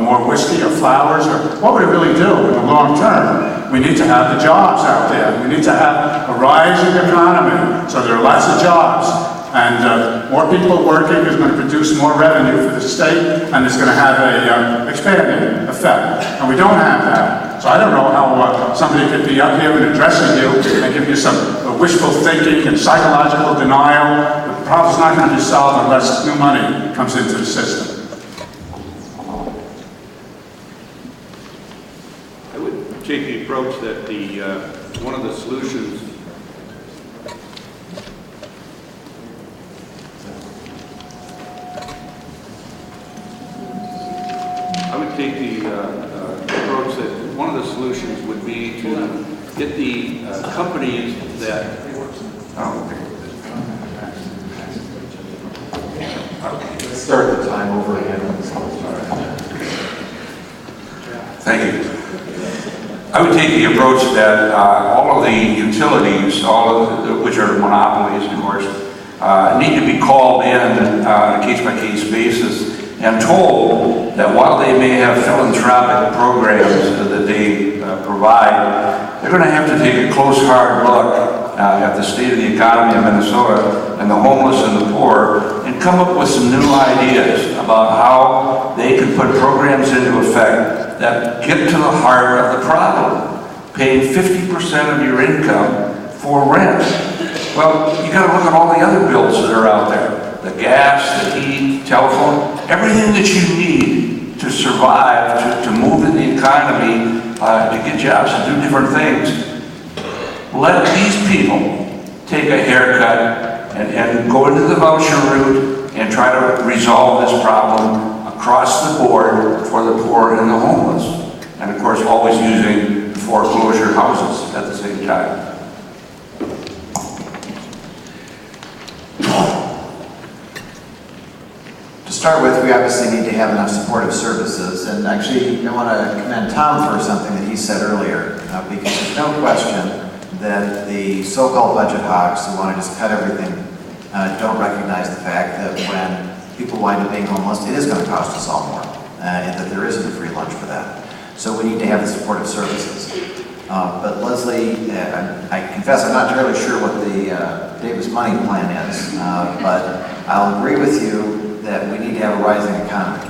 more whiskey or flowers? Or what would it really do in the long term? We need to have the jobs out there. We need to have a rising economy, so there are lots of jobs. And more people working is going to produce more revenue for the state, and it's going to have a expanding effect. And we don't have that. So I don't know how somebody could be up here and addressing you and give you some wishful thinking and psychological denial. The problem's not going to be solved unless new money comes into the system. I would take the approach that one of the solutions would be to get the companies that... Let's start the time over again. Thank you. I would take the approach that all of the utilities, which are monopolies, of course, need to be called in on a case-by-case basis and told that while they may have philanthropic programs that they provide, they're going to have to take a close, hard look at the state of the economy of Minnesota and the homeless and the poor, and come up with some new ideas about how they could put programs into effect that get to the heart of the problem. Paying 50% of your income for rent. Well, you got to look at all the other bills that are out there. The gas, the heat, telephone, everything that you need to survive, to move in the economy, to get jobs, to do different things. Let these people take a haircut and go into the voucher route and try to resolve this problem across the board for the poor and the homeless. And of course, always using foreclosure houses at the same time. To start with, we obviously need to have enough supportive services, and actually I want to commend Tom for something that he said earlier, because there's no question that the so-called budget hawks who want to just cut everything don't recognize the fact that when people wind up being homeless, it is going to cost us all more, and that there isn't a free lunch for that. So we need to have the supportive services. But Leslie, I confess I'm not entirely sure what the Davis money plan is, but I'll agree with you that we need to have a rising economy.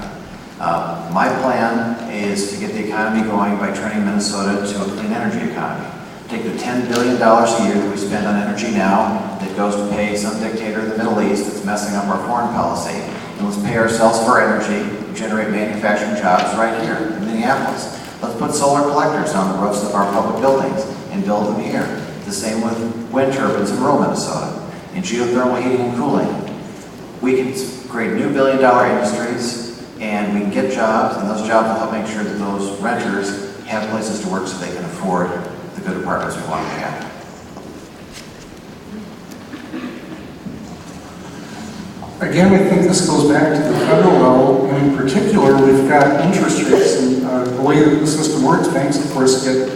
My plan is to get the economy going by turning Minnesota to a clean energy economy. Take the $10 billion a year that we spend on energy now that goes to pay some dictator in the Middle East that's messing up our foreign policy, and let's pay ourselves for energy and generate manufacturing jobs right here in Minneapolis. Let's put solar collectors on the roofs of our public buildings and build them here. The same with wind turbines in rural Minnesota and geothermal heating and cooling. We can create new billion-dollar industries, and we can get jobs, and those jobs will help make sure that those renters have places to work so they can afford the good apartments we want to have. Again, I think this goes back to the federal level, and in particular, we've got interest rates, and the way that the system works, banks, of course, get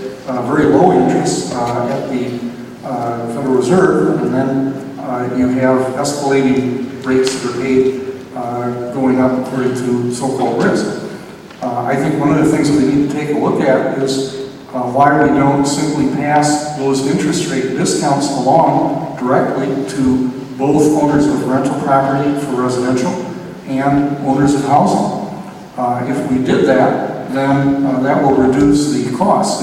very low interest at the Federal Reserve, and then you have escalating rates that are paid going up according to so-called risk. I think one of the things that we need to take a look at is why we don't simply pass those interest rate discounts along directly to both owners of rental property for residential and owners of housing. If we did that, then that will reduce the cost.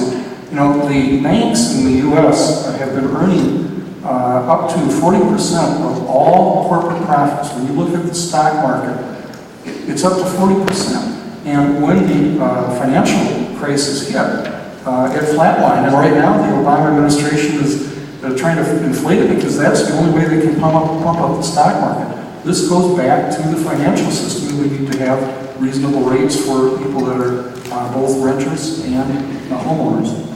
You know, the banks in the U.S. have been earning up to 40% of all corporate profits. When you look at the stock market, it's up to 40%. And when the financial crisis hit, it flatlined. And right now, the Obama administration is trying to inflate it because that's the only way they can pump up the stock market. This goes back to the financial system. We need to have reasonable rates for people that are both renters and homeowners.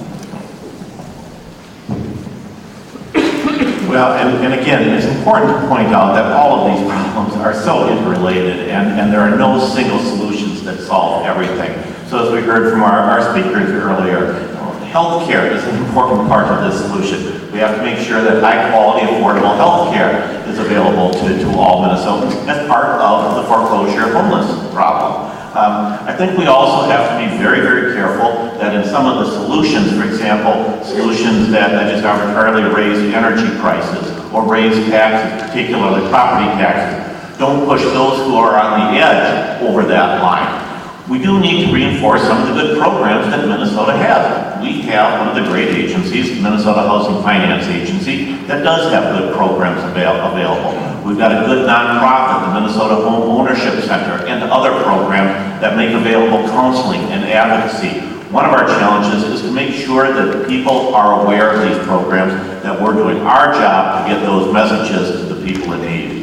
Well, and again, it's important to point out that all of these problems are so interrelated, and there are no single solutions that solve everything. So as we heard from our speakers earlier, healthcare is an important part of this solution. We have to make sure that high-quality, affordable healthcare is available to all Minnesotans as part of the foreclosure homeless problem. I think we also have to be very, very careful that in some of the solutions, for example, solutions that just arbitrarily raise energy prices or raise taxes, particularly property taxes, don't push those who are on the edge over that line. We do need to reinforce some of the good programs that Minnesota has. We have one of the great agencies, the Minnesota Housing Finance Agency, that does have good programs available. We've got a good nonprofit, the Minnesota Home Ownership Center, and other programs that make available counseling and advocacy. One of our challenges is to make sure that people are aware of these programs, that we're doing our job to get those messages to the people in need.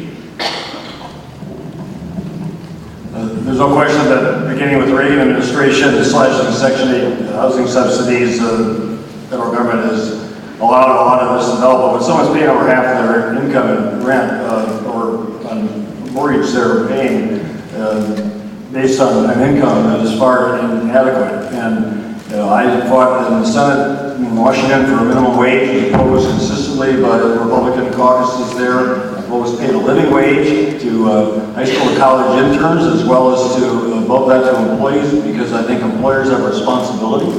There's no question that beginning with the Reagan administration, slashing Section 8 housing subsidies, the federal government has allowed a lot of this to develop. But when someone's paying over half of their income in rent or on mortgage they're paying based on an income that is far inadequate. And I fought in the Senate in Washington for a minimum wage, opposed consistently by the Republican caucuses there. Opposed paid a living wage to high school and college interns, as well as to above that to employees, because I think employers have a responsibility.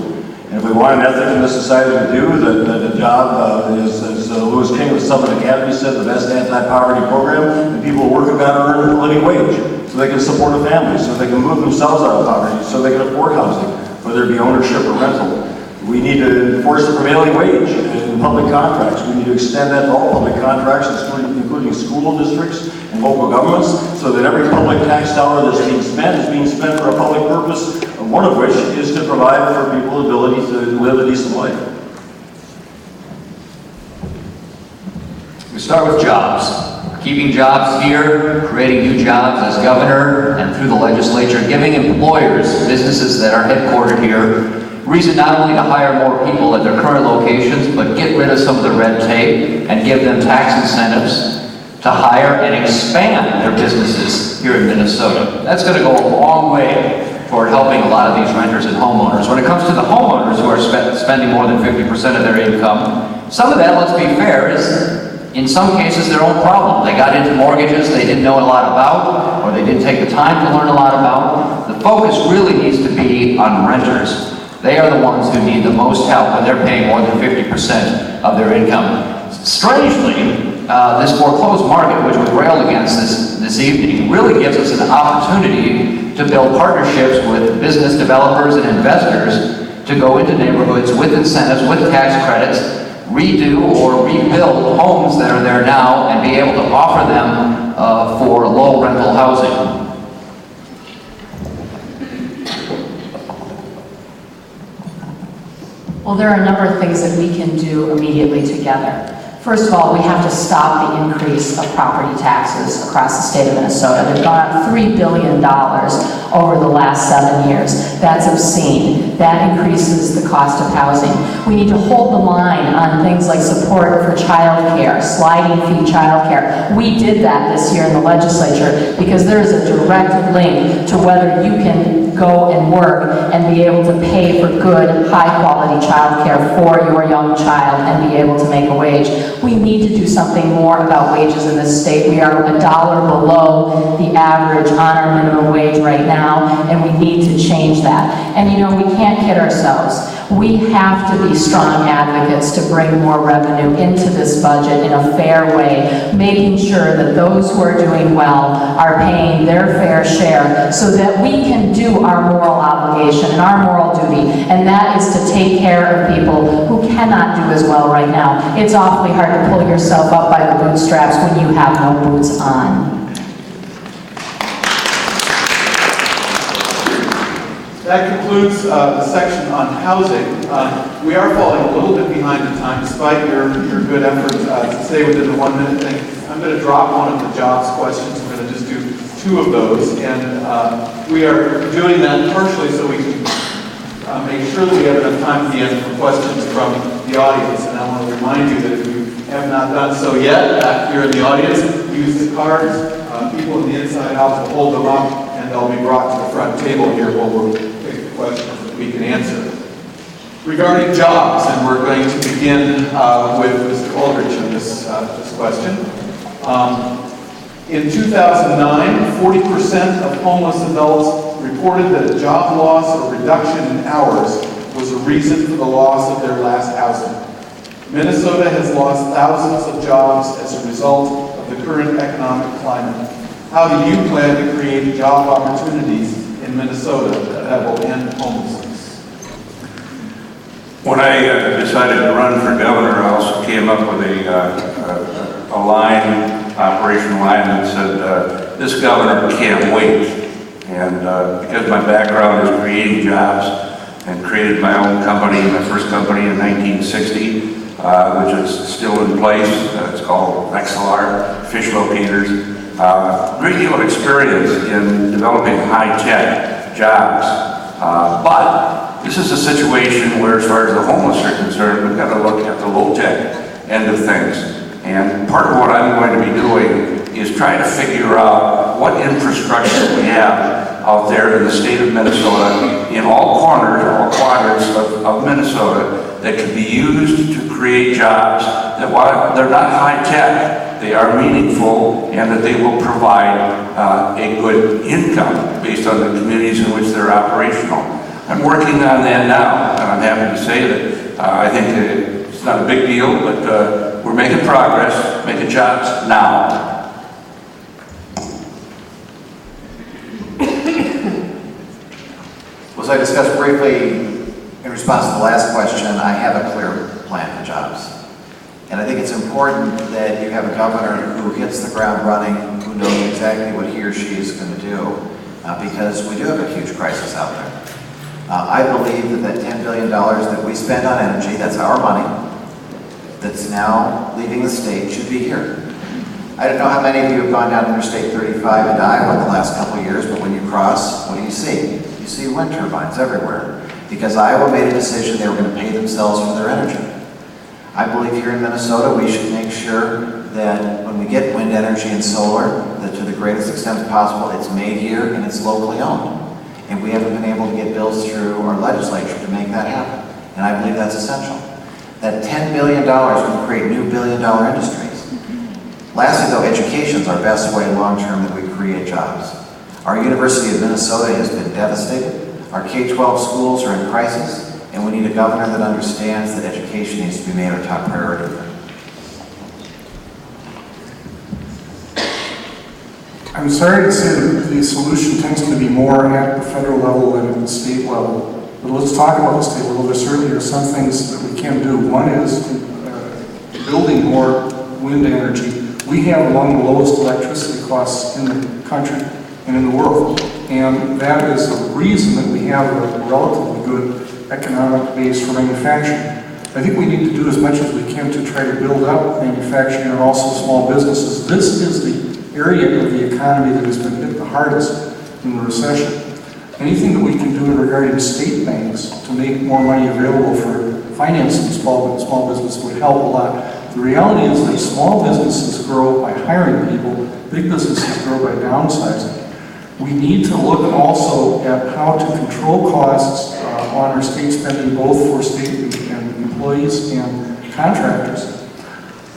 And if we want an ethic in this society to do, the job is, as Louis King of Summit Academy said, the best anti-poverty program, and people working got to earn a living wage so they can support a family, so they can move themselves out of poverty, so they can afford housing, whether it be ownership or rental. We need to enforce the prevailing wage in public contracts. We need to extend that to all public contracts, including school districts and local governments, so that every public tax dollar that's being spent is being spent for a public purpose, one of which is to provide for people the ability to live a decent life. We start with jobs. Keeping jobs here, creating new jobs as governor and through the legislature, giving employers, businesses that are headquartered here, reason not only to hire more people at their current locations, but get rid of some of the red tape and give them tax incentives to hire and expand their businesses here in Minnesota. That's going to go a long way toward helping a lot of these renters and homeowners. When it comes to the homeowners who are spending more than 50% of their income, some of that, let's be fair, is in some cases their own problem. They got into mortgages they didn't know a lot about, or they didn't take the time to learn a lot about. The focus really needs to be on renters. They are the ones who need the most help when they're paying more than 50% of their income. Strangely, this foreclosed market, which we've railed against this evening, really gives us an opportunity to build partnerships with business developers and investors to go into neighborhoods with incentives, with tax credits, redo or rebuild homes that are there now and be able to offer them for low rental housing. Well, there are a number of things that we can do immediately together. First of all, we have to stop the increase of property taxes across the state of Minnesota. They've gone up $3 billion over the last 7 years. That's obscene. That increases the cost of housing. We need to hold the line on things like support for child care, sliding fee child care. We did that this year in the legislature because there is a direct link to whether you can go and work and be able to pay for good, high-quality child care for your young child and be able to make a wage. We need to do something more about wages in this state. We are $1 below the average on our minimum wage right now, and we need to change that. And you know, we can't kid ourselves. We have to be strong advocates to bring more revenue into this budget in a fair way, making sure that those who are doing well are paying their fair share so that we can do our moral obligation and our moral duty, and that is to take care of people who cannot do as well right now. It's awfully hard to pull yourself up by the bootstraps when you have no boots on. That concludes the section on housing. We are falling a little bit behind in time, despite your good effort to stay within the 1 minute thing. I'm going to drop one of the jobs questions. We're going to just do 2 of those, and we are doing that partially so we can make sure that we have enough time at the end for questions from the audience. And I want to remind you that if you have not done so yet, back here in the audience, use the cards. People in the inside house will hold them up, and they'll be brought to the front table here where we'll take the questions that we can answer. Regarding jobs, and we're going to begin with Mr. Aldrich on this question. In 2009, 40% of homeless adults reported that a job loss or reduction in hours was a reason for the loss of their last housing. Minnesota has lost thousands of jobs as a result of the current economic climate. How do you plan to create job opportunities in Minnesota that will end homelessness? When I decided to run for governor, I also came up with a operational line that said, this governor can't wait. And because my background is creating jobs and created my own company, my first company in 1960, which is still in place. It's called Vexlar Fish Locators. Great deal of experience in developing high-tech jobs. But this is a situation where, as far as the homeless are concerned, we've got to look at the low-tech end of things. And part of what I'm going to be doing is try to figure out what infrastructure we have out there in the state of Minnesota, in all corners, all quadrants of Minnesota, that can be used to create jobs that, while they're not high-tech, they are meaningful and that they will provide a good income based on the communities in which they're operational. I'm working on that now, and I'm happy to say that I think it's not a big deal, but we're making progress, making jobs now. As I discussed briefly in response to the last question, I have a clear plan for jobs. And I think it's important that you have a governor who hits the ground running, who knows exactly what he or she is going to do, because we do have a huge crisis out there. I believe that $10 billion that we spend on energy, that's our money, that's now leaving the state, should be here. I don't know how many of you have gone down Interstate 35 into Iowa in the last couple of years, but when you cross, what do you see? You see wind turbines everywhere, because Iowa made a decision they were going to pay themselves for their energy. I believe here in Minnesota we should make sure that when we get wind energy and solar, that to the greatest extent possible it's made here and it's locally owned. And we haven't been able to get bills through our legislature to make that happen. And I believe that's essential. That $10 billion would create new billion-dollar industries. Lastly, though, education is our best way long-term that we create jobs. Our University of Minnesota has been devastated. Our K-12 schools are in crisis, and we need a governor that understands that education needs to be made our top priority. I'm sorry to say that the solution tends to be more at the federal level than at the state level. But let's talk about the state level. There certainly are some things that we can do. One is building more wind energy. We have among the lowest electricity costs in the country and in the world. And that is the reason that we have a relatively good economic base for manufacturing. I think we need to do as much as we can to try to build up manufacturing and also small businesses. This is the area of the economy that has been hit the hardest in the recession. Anything that we can do in regard to state banks to make more money available for financing small business would help a lot. The reality is that small businesses grow by hiring people, big businesses grow by downsizing. We need to look also at how to control costs on our state spending, both for state and employees and contractors.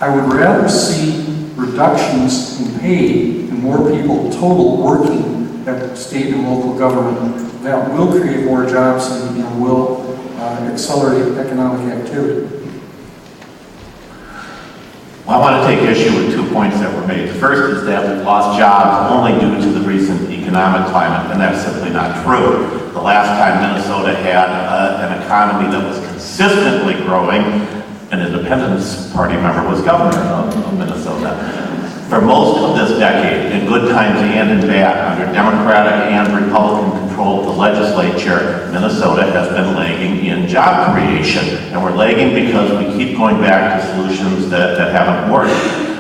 I would rather see reductions in pay and more people total working at state and local government. That will create more jobs and will accelerate economic activity. Well, I want to take issue with 2 points that were made. The first is that we've lost jobs only due to the recent economic climate, and that's simply not true. The last time Minnesota had an economy that was consistently growing, an Independence Party member was governor of Minnesota. For most of this decade, in good times and in bad, under Democratic and Republican control of the legislature, Minnesota has been lagging in job creation. And we're lagging because we keep going back to solutions that haven't worked.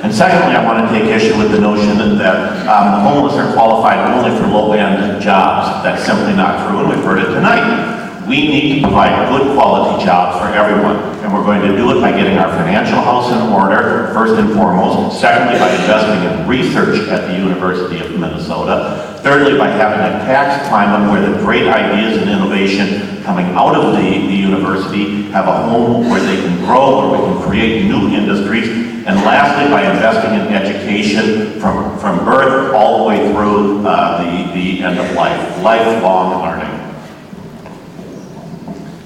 And secondly, I want to take issue with the notion that the homeless are qualified only for low-end jobs. That's simply not true, and we've heard it tonight. We need to provide good quality jobs for everyone, and we're going to do it by getting our financial house in order, first and foremost. Secondly, by investing in research at the University of Minnesota. Thirdly, by having a tax climate where the great ideas and innovation coming out of the university have a home where they can grow, where we can create new industries. And lastly, by investing in education from birth all the way through the end of life, lifelong learning.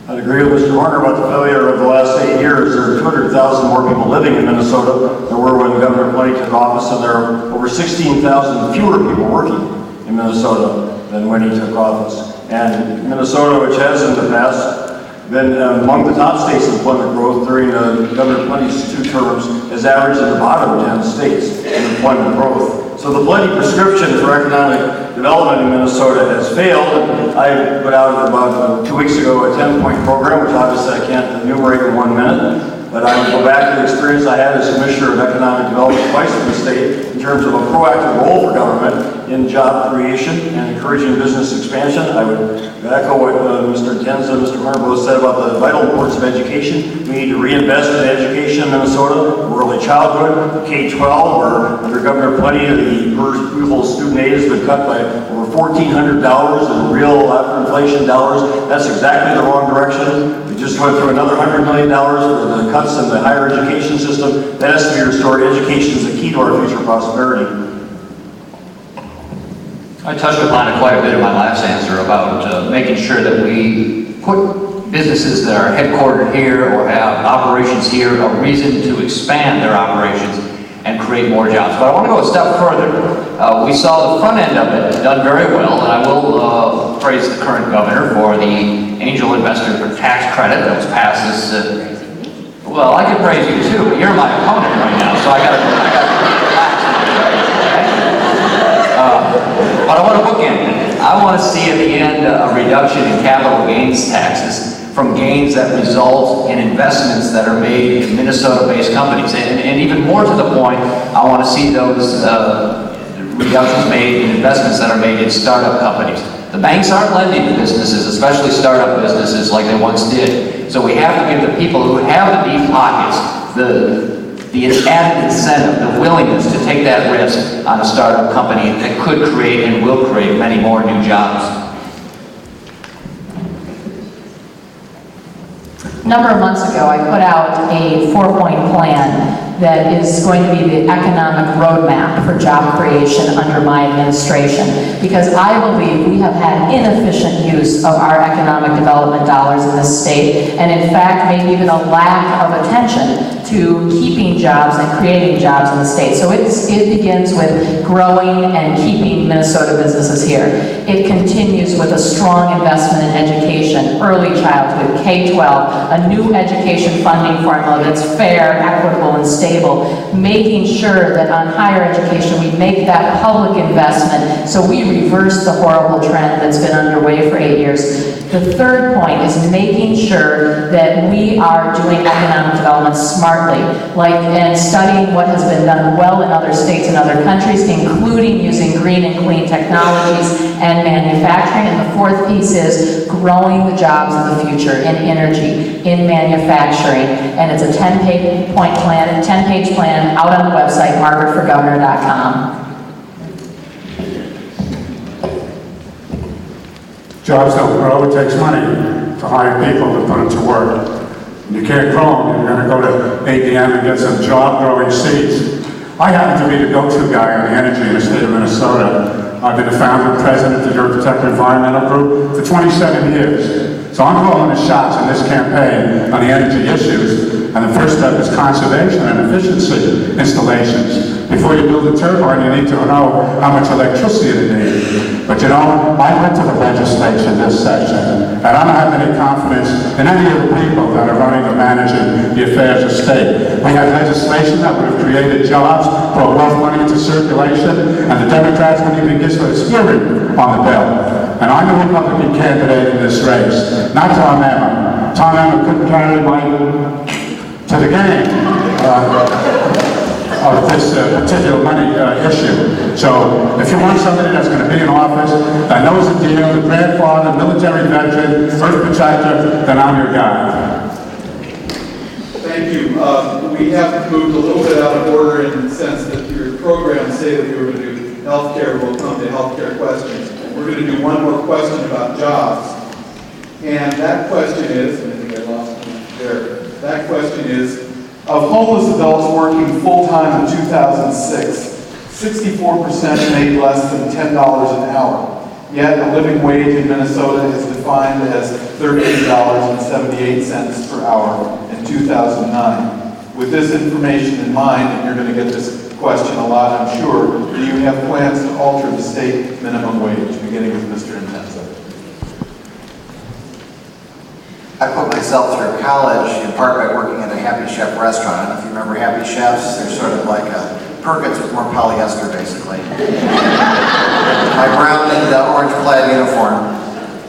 I'd agree with Mr. Horner about the failure of the last 8 years. There are 200,000 more people living in Minnesota than were when Governor Plenty took office, and there are over 16,000 fewer people working in Minnesota than when he took office. And Minnesota, which has in the past been among the top states in employment growth during Governor Plenty's 2 terms, has averaged in the bottom 10 states in employment growth. So the Plenty prescription for economic development in Minnesota has failed. I put out about 2 weeks ago a 10-point program, which obviously I can't enumerate in 1 minute. But I would go back to the experience I had as Commissioner of Economic Development twice in the state in terms of a proactive role for government in job creation and encouraging business expansion. I would echo what Mr. Tenza and Mr. Hunter both said about the vital importance of education. We need to reinvest in education in Minnesota, early childhood, K-12, where under Governor Plenty, the per-pupil student aid has been cut by over $1,400 in real after inflation dollars. That's exactly the wrong direction. We just went through another $100 million for the cuts in the higher education system. That has to be restored. Education is the key to our future prosperity. I touched upon it quite a bit in my last answer about making sure that we put businesses that are headquartered here or have operations here a reason to expand their operations and create more jobs. But I want to go a step further. We saw the front end of it done very well, and I will praise the current governor for the angel investor tax credit that was passed this. Well, I could praise you too, but you're my opponent right now, so I got to relax my praise. But I want to bookend it. I want to see at the end a reduction in capital gains taxes from gains that result in investments that are made in Minnesota-based companies. And even more to the point, I want to see those reductions made in investments that are made in startup companies. The banks aren't lending to businesses, especially startup businesses, like they once did. So we have to give the people who have the deep pockets the added incentive, the willingness to take that risk on a startup company that could create and will create many more new jobs. A number of months ago, I put out a 4-point plan that is going to be the economic roadmap for job creation under my administration, because I believe we have had inefficient use of our economic development dollars in this state, and in fact, maybe even a lack of attention to keeping jobs and creating jobs in the state. So it begins with growing and keeping Minnesota businesses here. It continues with a strong investment in education, early childhood, K-12, a new education funding formula that's fair, equitable, and stable, making sure that on higher education we make that public investment so we reverse the horrible trend that's been underway for 8 years. The third point is making sure that we are doing economic development smartly, and studying what has been done well in other states and other countries, including using green and clean technologies and manufacturing. And the fourth piece is growing the jobs of the future in energy, in manufacturing. And it's a 10-page plan out on the website, margaretforgovernor.com. Jobs don't grow, it takes money to hire people to put them to work. And you can't grow them, you're going to go to ADM and get some job-growing seeds. I happen to be the go-to guy on the energy in the state of Minnesota. I've been the founder and president of the Protector Environmental Group for 27 years. So I'm calling the shots in this campaign on the energy issues. And the first step is conservation and efficiency installations. Before you build a turbine, you need to know how much electricity it needs. But you know, I went to the legislature this session, and I don't have any confidence in any of the people that are running or managing the affairs of state. We had legislation that would have created jobs, brought wealth money into circulation, and the Democrats wouldn't even give us hearing on the bill. And I'm the Republican candidate in this race, not Tom Emmer. Tom Emmer couldn't carry my to the game of this particular money issue. So if you want somebody that's going to be in office, that knows the deal, the grandfather, military veteran, earth protector, then I'm your guy. Thank you. We have moved a little bit out of order in the sense that your programs say that we were going to do healthcare. We'll come to healthcare questions. We're going to do one more question about jobs. And that question is, I think I lost it there. That question is, of homeless adults working full-time in 2006, 64% made less than $10 an hour. Yet a living wage in Minnesota is defined as $13.78 per hour in 2009. With this information in mind, and you're going to get this question a lot, I'm sure, do you have plans to alter the state minimum wage, beginning with Mr. Intensa? I put myself through college in part by working at a Happy Chef restaurant. If you remember Happy Chefs, they're sort of like a Perkins with more polyester, basically. My brown and orange plaid uniform,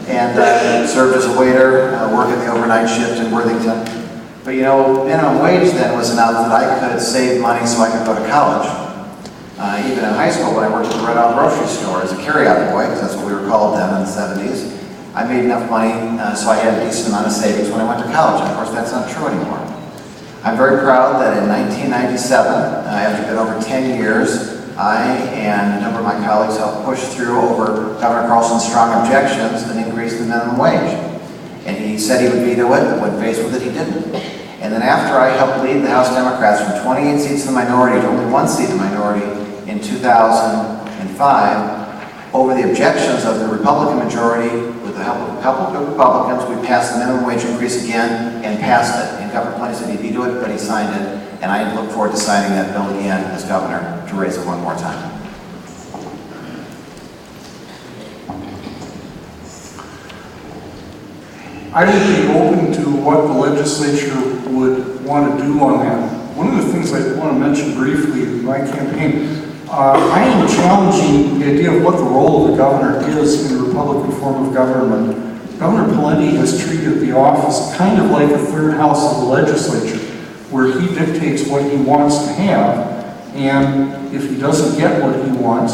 and served as a waiter, working the overnight shift in Worthington. But you know, minimum wage then was announced that I could save money so I could go to college. Even in high school, when I worked at the Red Out grocery store as a carryout boy, because that's what we were called then in the 70s, I made enough money so I had a decent amount of savings when I went to college. And of course, that's not true anymore. I'm very proud that in 1997, after a bit over 10 years, I and a number of my colleagues helped push through over Governor Carlson's strong objections an increase in the minimum wage. And he said he would veto it, but when faced with it, he didn't. And then after I helped lead the House Democrats from 28 seats in the minority to only 1 seat in the minority in 2005, over the objections of the Republican majority, with the help of a couple of Republicans, we passed the minimum wage increase again and passed it. And Governor Plenty said he'd veto it, but he signed it. And I look forward to signing that bill again as governor to raise it one more time. I would be open to what the legislature would want to do on that. One of the things I want to mention briefly in my campaign, I am challenging the idea of what the role of the governor is in the Republican form of government. Governor Pawlenty has treated the office kind of like a third house of the legislature, where he dictates what he wants to have, and if he doesn't get what he wants,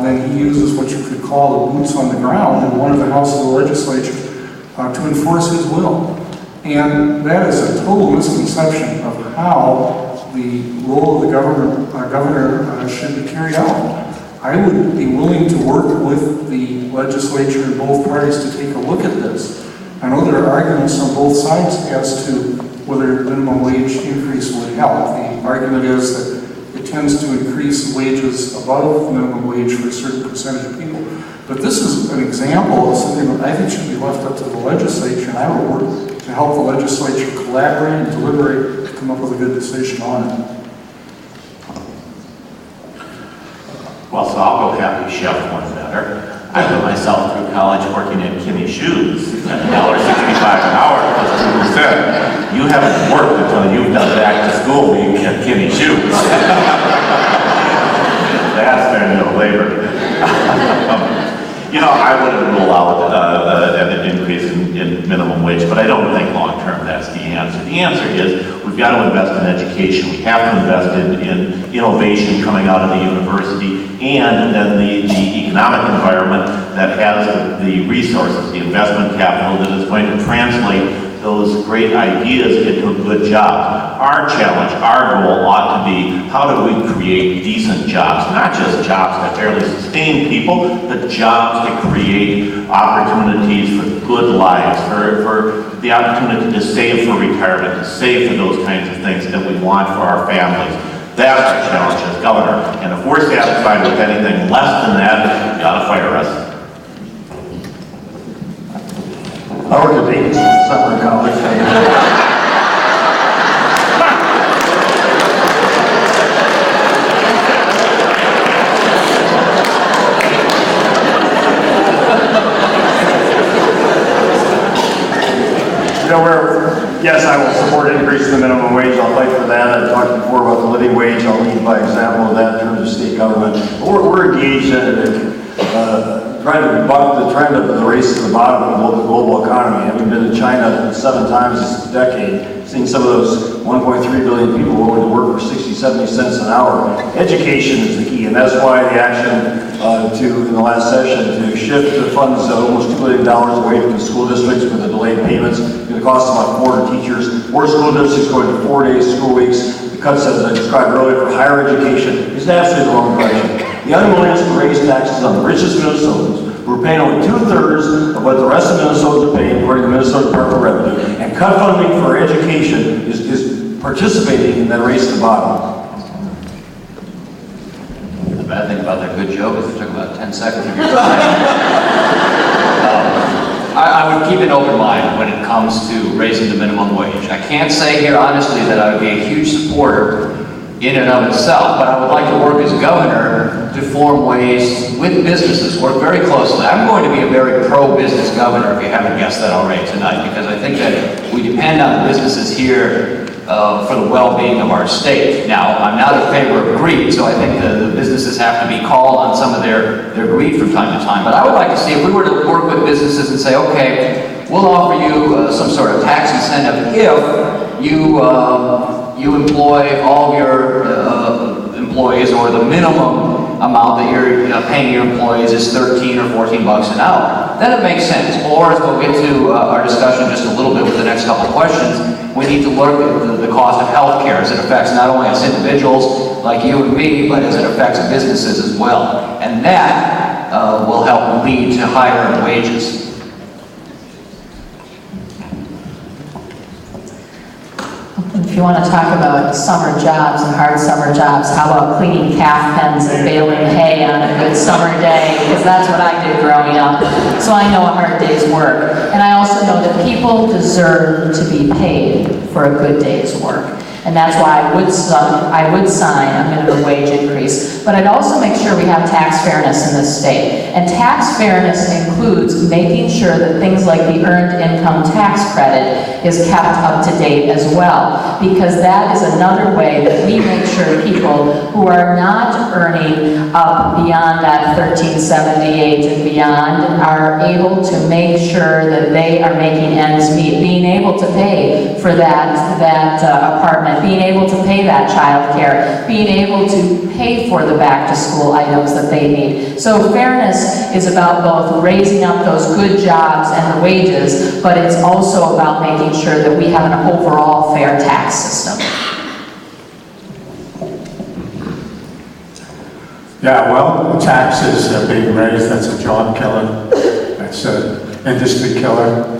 then he uses what you could call the boots on the ground in one of the houses of the legislature to enforce his will. And that is a total misconception of how the role of the governor should be carried out. I would be willing to work with the legislature and both parties to take a look at this. I know there are arguments on both sides as to whether minimum wage increase would help. The argument is that it tends to increase wages above minimum wage for a certain percentage of people. But this is an example of something that I think should be left up to the legislature, and I will work to help the legislature collaborate and deliberate to come up with a good decision on it. Well, so I'll go happy chef one better. I put myself through college working in Kinney shoes at $1.65 an hour plus 2%. You haven't worked until you've done back to school week at Kinney shoes. That's their no labor. You know, I wouldn't rule out an increase in minimum wage, but I don't think long-term that's the answer. The answer is we've got to invest in education. We have to invest in innovation coming out of the university, and then the economic environment that has the resources, the investment capital that is going to translate those great ideas into a good job. Our challenge, our goal ought to be, how do we create decent jobs? Not just jobs that barely sustain people, but jobs that create opportunities for good lives, for the opportunity to save for retirement, to save for those kinds of things that we want for our families. That's our challenge as governor. And if we're satisfied with anything less than that, you gotta fire us. I worked at Dayton Summer College. You know, yes, I will support increasing the minimum wage. I'll fight for that. I talked before about the living wage. I'll lead by example of that in terms of state government. But we're engaged in trying to buck the trend of the race to the bottom of the global economy. Having been to China 7 times this decade, seeing some of those 1.3 billion people willing to work for 60, 70 cents an hour. Education is the key, and that's why the action in the last session to shift the funds almost $2 billion away from the school districts with the delayed payments. It's going to cost about 400 teachers. More school districts going to 4-day school weeks. The cuts, as I described earlier, for higher education is absolutely the wrong direction. The unwillingness to raise taxes on the richest Minnesotans, who are paying only 2/3 of what the rest of Minnesotans are paying, according to the Minnesota Department of Revenue, and cut funding for education is participating in that race to the bottom. The bad thing about that good joke is it took about 10 seconds of your time. I would keep an open mind when it comes to raising the minimum wage. I can't say here honestly that I would be a huge supporter in and of itself, but I would like to work as governor to form ways with businesses, work very closely. I'm going to be a very pro-business governor, if you haven't guessed that already tonight, because I think that we depend on the businesses here for the well-being of our state. Now, I'm not in favor of greed, so I think the businesses have to be called on some of their greed from time to time. But I would like to see if we were to work with businesses and say, okay, we'll offer you some sort of tax incentive if you employ all of your employees, or the minimum amount that you're paying your employees is $13 or $14 an hour. Then it makes sense. Or, as we'll get to our discussion just a little bit with the next couple of questions, we need to look at the cost of health care as it affects not only us individuals like you and me, but as it affects businesses as well. And that will help lead to higher wages. If you want to talk about summer jobs and hard summer jobs, how about cleaning calf pens and baling hay on a good summer day? Because that's what I did growing up. So I know a hard day's work. And I also know that people deserve to be paid for a good day's work. And that's why I would sign a minimum wage increase. But I'd also make sure we have tax fairness in this state. And tax fairness includes making sure that things like the Earned Income Tax Credit is kept up to date as well. Because that is another way that we make sure people who are not earning up beyond that $13.78 and beyond are able to make sure that they are making ends meet. Being able to pay for that apartment, being able to pay that child care, being able to pay for the back-to-school items that they need. So fairness is about both raising up those good jobs and the wages, but it's also about making sure that we have an overall fair tax system. Yeah, well, the taxes are being raised. That's a job killer. That's an industry killer.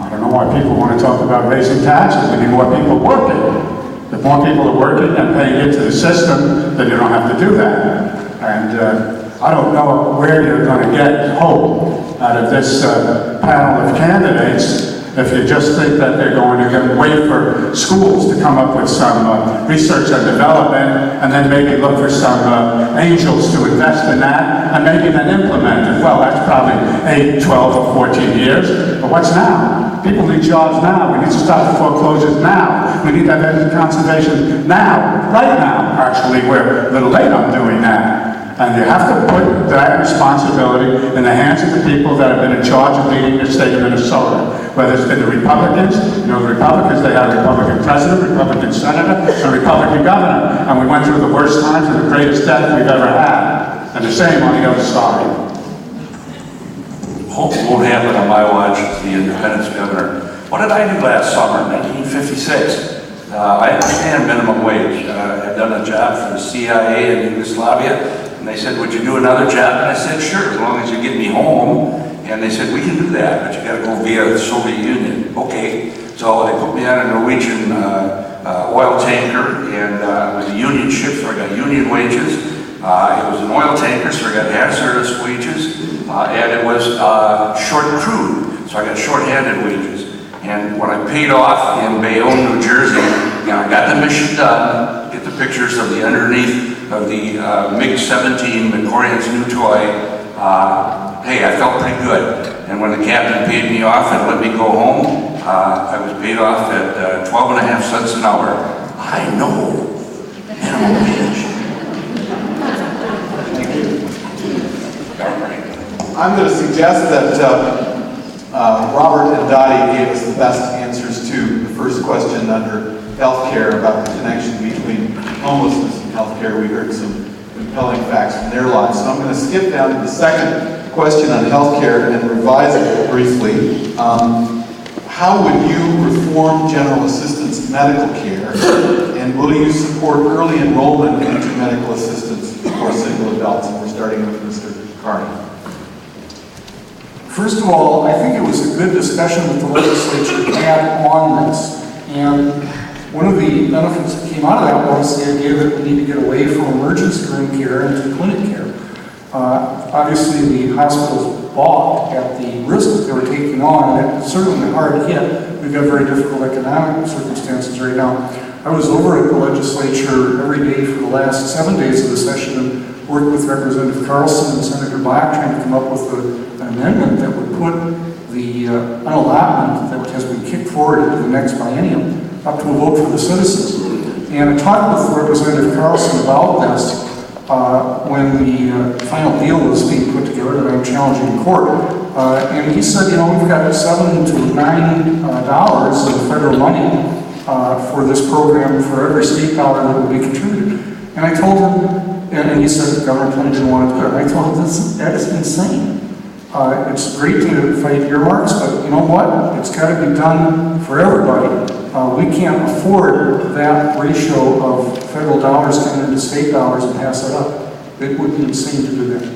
I don't know why people want to talk about raising taxes. We need more people working. If more people are working and paying into the system, then you don't have to do that. And I don't know where you're going to get hope out of this panel of candidates if you just think that they're going to wait for schools to come up with some research and development and then maybe look for some angels to invest in that and maybe then implement it. Well, that's probably 8, 12, or 14 years. But what's now? People need jobs now. We need to stop the foreclosures now. We need to have energy conservation now, right now. Actually, we're a little late on doing that. And you have to put that responsibility in the hands of the people that have been in charge of leading the state of Minnesota. Whether it's been the Republicans, you know, the Republicans, they had a Republican president, Republican senator, and a Republican governor. And we went through the worst times and the greatest debt we've ever had. And the same on the other side. Hope won't happen on my watch as the independence governor. What did I do last summer, 1956? I understand minimum wage. I've done a job for the CIA in Yugoslavia. And they said, would you do another job? And I said, sure, as long as you get me home. And they said, we can do that, but you got to go via the Soviet Union. Okay. So they put me on a Norwegian oil tanker, and it was a union ship, so I got union wages. It was an oil tanker, so I got hazardous wages. And it was short crude, so I got short-handed wages. And when I paid off in Bayonne, New Jersey, you know, I got the mission done. Get the pictures of the underneath of the MiG-17, McCorian's new toy. Hey, I felt pretty good. And when the captain paid me off and let me go home, I was paid off at 12.5 cents an hour. I know. Minimum wage. Thank you. I'm going to suggest that Robert and Dottie gave us the best answers to the first question under healthcare about the connection between homelessness and healthcare. We heard some compelling facts from their lives. So I'm going to skip down to the second question on healthcare and revise it briefly. How would you reform general assistance medical care, and will you support early enrollment into medical assistance for single adults? And we're starting with Mr. Carney. First of all, I think it was a good discussion that the legislature had on this. And one of the benefits that came out of that was the idea that we need to get away from emergency room care into clinic care. Obviously, the hospitals balked at the risk that they were taking on, and it's certainly a hard hit. We've got very difficult economic circumstances right now. I was over at the legislature every day for the last 7 days of the session and worked with Representative Carlson and Senator Black trying to come up with an amendment that would put the unallotment that has been kicked forward into the next biennium up to a vote for the citizens. And I talked with Representative Carlson about this when the final deal was being put together that I'm challenging in court. And he said, you know, we've got $7 to $9 of federal money for this program for every state dollar that will be contributed. And I told him, and he said Governor Clinton didn't want to do it. And I told him, that is insane. It's great to fight earmarks, but you know what? It's got to be done for everybody. We can't afford that ratio of federal dollars coming into state dollars and pass it up. It would be insane to do that.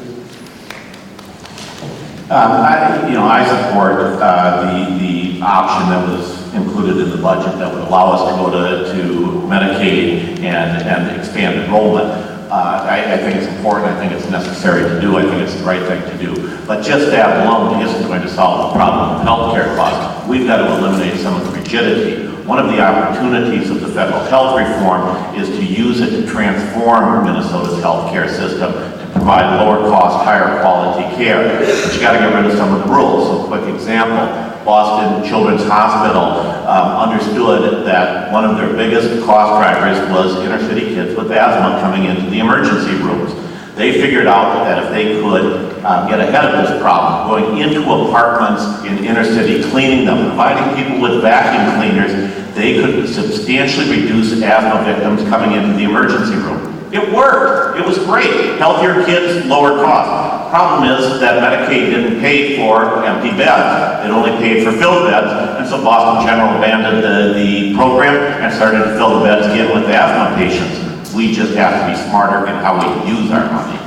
I support the the option that was included in the budget that would allow us to go to Medicaid and expand enrollment. I think it's important. I think it's necessary to do. I think it's the right thing to do. But just that alone isn't going to solve the problem of healthcare costs. We've got to eliminate some of the rigidity. One of the opportunities of the federal health reform is to use it to transform Minnesota's healthcare system to provide lower cost, higher quality care. But you got to get rid of some of the rules. So, quick example. Boston Children's Hospital understood that one of their biggest cost drivers was inner city kids with asthma coming into the emergency rooms. They figured out that if they could get ahead of this problem, going into apartments in inner city, cleaning them, providing people with vacuum cleaners, they could substantially reduce asthma victims coming into the emergency room. It worked. It was great. Healthier kids, lower cost. Problem is that Medicaid didn't pay for empty beds. It only paid for filled beds, and so Boston General abandoned the program and started to fill the beds again with asthma patients. We just have to be smarter in how we use our money.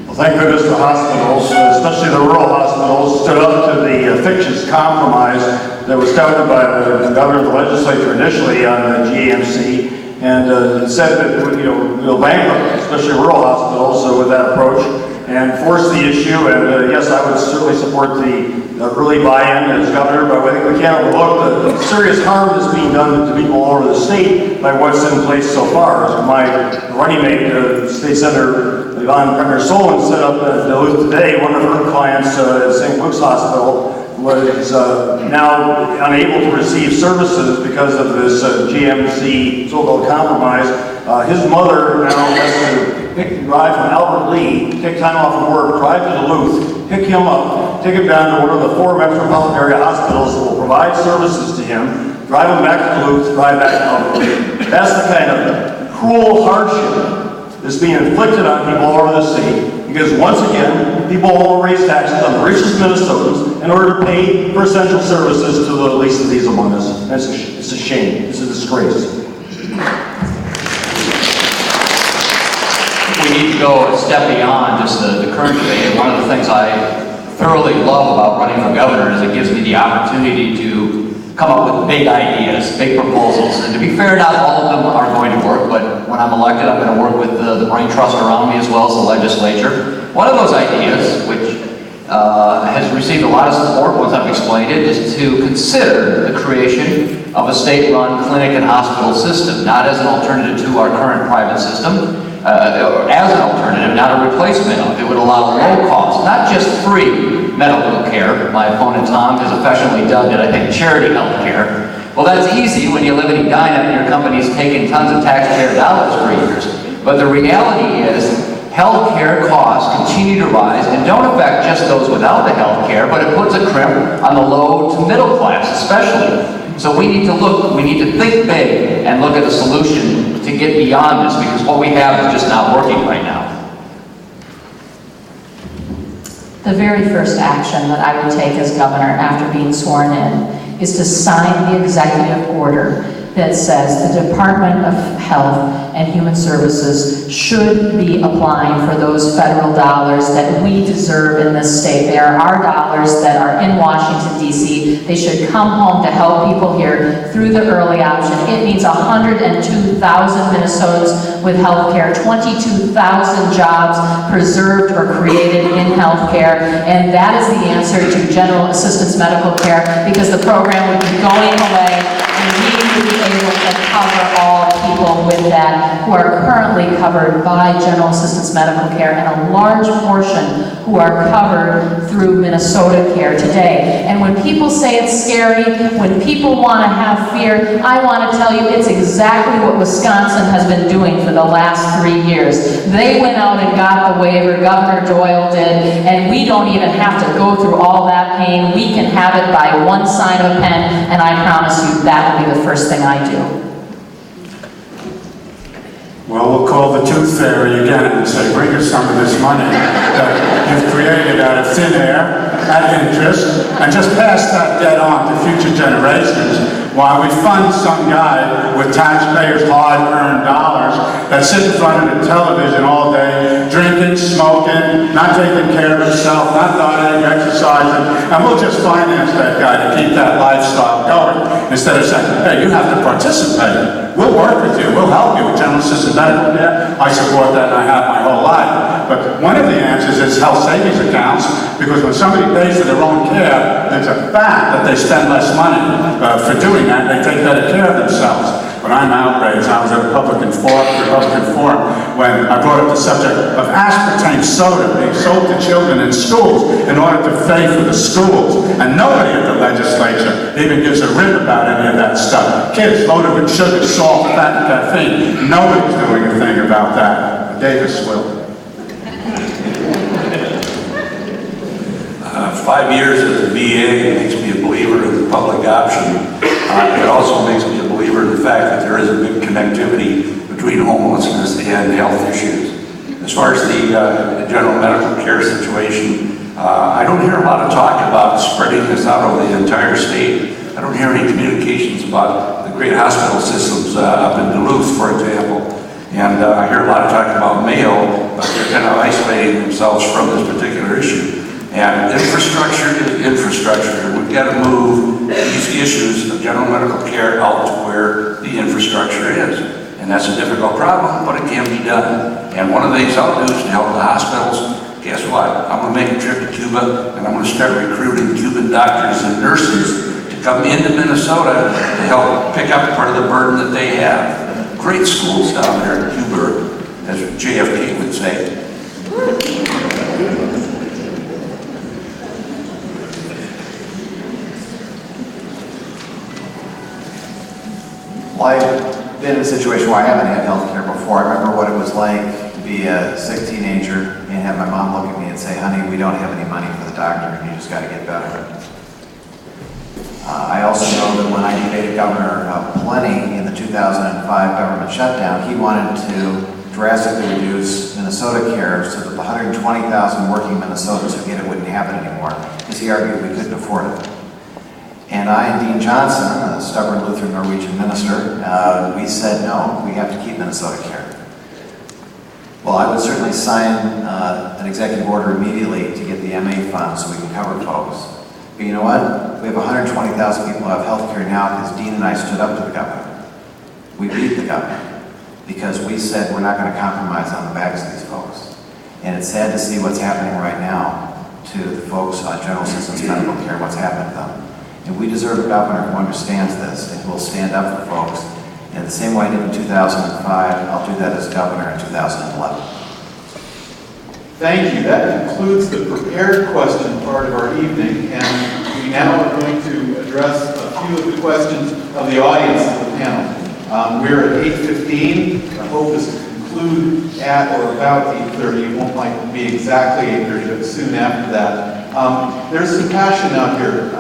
Well, thank goodness the hospitals, especially the rural hospitals, stood up to the fictitious compromise that was touted by the governor of the legislature initially on the GAMC. And said that we'll bankrupt, especially rural hospitals, with that approach, and force the issue. And yes, I would certainly support the early buy-in as governor, but I think we can't overlook the serious harm that's being done to people all over the state by what's in place so far. My running mate, State Senator Yvonne Premier-Solon, set up in Duluth today. One of her clients at St. Luke's Hospital was now unable to receive services because of this GMC so-called compromise. His mother now has to drive from Albert Lee, take time off of work, drive to Duluth, pick him up, take him down to one of the 4 metropolitan area hospitals that will provide services to him, drive him back to Duluth, drive back to Albert Lee. That's the kind of cruel hardship that's being inflicted on people all over the state. Because once again, people will raise taxes on the richest Minnesotans in order to pay for essential services to the least of these among us. And it's a shame. It's a disgrace. We need to go a step beyond just the current debate. And one of the things I thoroughly love about running for governor is it gives me the opportunity to come up with big ideas, big proposals. And to be fair, not all of them are going to work, but when I'm elected, I'm going to work with the brain trust around me as well as the legislature. One of those ideas, which has received a lot of support once I've explained it, is to consider the creation of a state-run clinic and hospital system, not as an alternative to our current private system, or as an alternative, not a replacement of. It would allow low cost, not just free medical care. My opponent Tom has affectionately dubbed it, I think, charity health care. Well, that's easy when you live in Edina and your company's taking tons of taxpayer dollars for years. But the reality is, health care costs continue to rise and don't affect just those without the health care, but it puts a crimp on the low to middle class especially. So we need to think big and look at a solution to get beyond this, because what we have is just not working right now. The very first action that I would take as governor after being sworn in is to sign the executive order that says the Department of Health and Human Services should be applying for those federal dollars that we deserve in this state. They are our dollars that are in Washington, D.C. They should come home to help people here through the early option. It means 102,000 Minnesotans with health care, 22,000 jobs preserved or created in health care, and that is the answer to general assistance medical care, because the program would be going away and we would be able to cover all people with that who are currently covered by general assistance medical care, and a large portion who are covered through Minnesota Care today. And when people say it's scary, when people want to have fear, I want to tell you it's exactly what Wisconsin has been doing for the last 3 years. They went out and got the waiver, Governor Doyle did, and we don't even have to go through all that pain. We can have it by one sign of a pen, and I promise you that will be the first thing I do. Well, we'll call the tooth fairy again and say, bring us some of this money that you've created out of thin air at interest, and just pass that debt on to future generations while we fund some guy with taxpayers' hard-earned dollars that sits in front of the television all day, drinking, smoking, not taking care of himself, not dieting, exercising, and we'll just finance that guy to keep that lifestyle going instead of saying, hey, you have to participate. We'll work with you. We'll help you with general assistance medical care. I support that, and I have my whole life. But one of the answers is health savings accounts, because when somebody pays for their own care, it's a fact that they spend less money for doing that. They take better care of themselves. But I'm outraged. I was at a Republican forum when I brought up the subject of aspartame soda being sold to children in schools in order to pay for the schools. And nobody at the legislature even gives a rip about any of that stuff. Kids loaded with sugar, salt, fat, and caffeine. Nobody's doing a thing about that. Davis will. 5 years at the VA makes me a believer in the public option. It also makes me a believer in the fact that there is a big connectivity between homelessness and health issues. As far as the general medical care situation, I don't hear a lot of talk about spreading this out over the entire state. I don't hear any communications about the great hospital systems up in Duluth, for example. And I hear a lot of talk about Mayo, but they're kind of isolating themselves from this particular issue. And infrastructure is infrastructure. We've got to move these issues of general medical care out to where the infrastructure is. And that's a difficult problem, but it can be done. And one of the things I'll do is to help the hospitals. Guess what? I'm going to make a trip to Cuba, and I'm going to start recruiting Cuban doctors and nurses to come into Minnesota to help pick up part of the burden that they have. Great schools down there in Cuba, as JFK would say. Well, I've been in a situation where I haven't had health care before. I remember what it was like to be a sick teenager and have my mom look at me and say, honey, we don't have any money for the doctor and you just got to get better. I also know that when I debated Governor Plenty in the 2005 government shutdown, he wanted to drastically reduce Minnesota care so that the 120,000 working Minnesotans who get it wouldn't have it anymore, because he argued we couldn't afford it. And I and Dean Johnson, a stubborn Lutheran Norwegian minister, we said, no, we have to keep Minnesota care. Well, I would certainly sign an executive order immediately to get the MA fund so we can cover folks. But you know what? We have 120,000 people who have health care now because Dean and I stood up to the governor. We beat the governor because we said we're not going to compromise on the backs of these folks. And it's sad to see what's happening right now to the folks on general assistance medical care, what's happened to them. And we deserve a governor who understands this and who will stand up for folks. And the same way I did in 2005, I'll do that as governor in 2011. Thank you. That concludes the prepared question part of our evening. And we now are going to address a few of the questions of the audience of the panel. We're at 8:15. Our hope is to conclude at or about 8:30. It won't like be exactly 8:30, but soon after that. There's some passion out here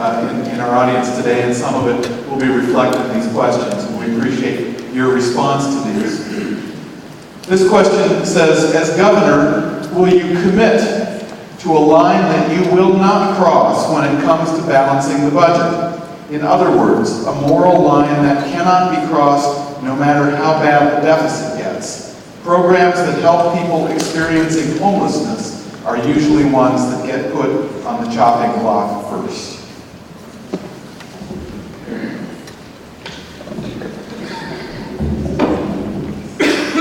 in our audience today, and some of it will be reflected in these questions, and we appreciate your response to these. This question says, as governor, will you commit to a line that you will not cross when it comes to balancing the budget? In other words, a moral line that cannot be crossed no matter how bad the deficit gets. Programs that help people experiencing homelessness are usually ones that get put on the chopping block first.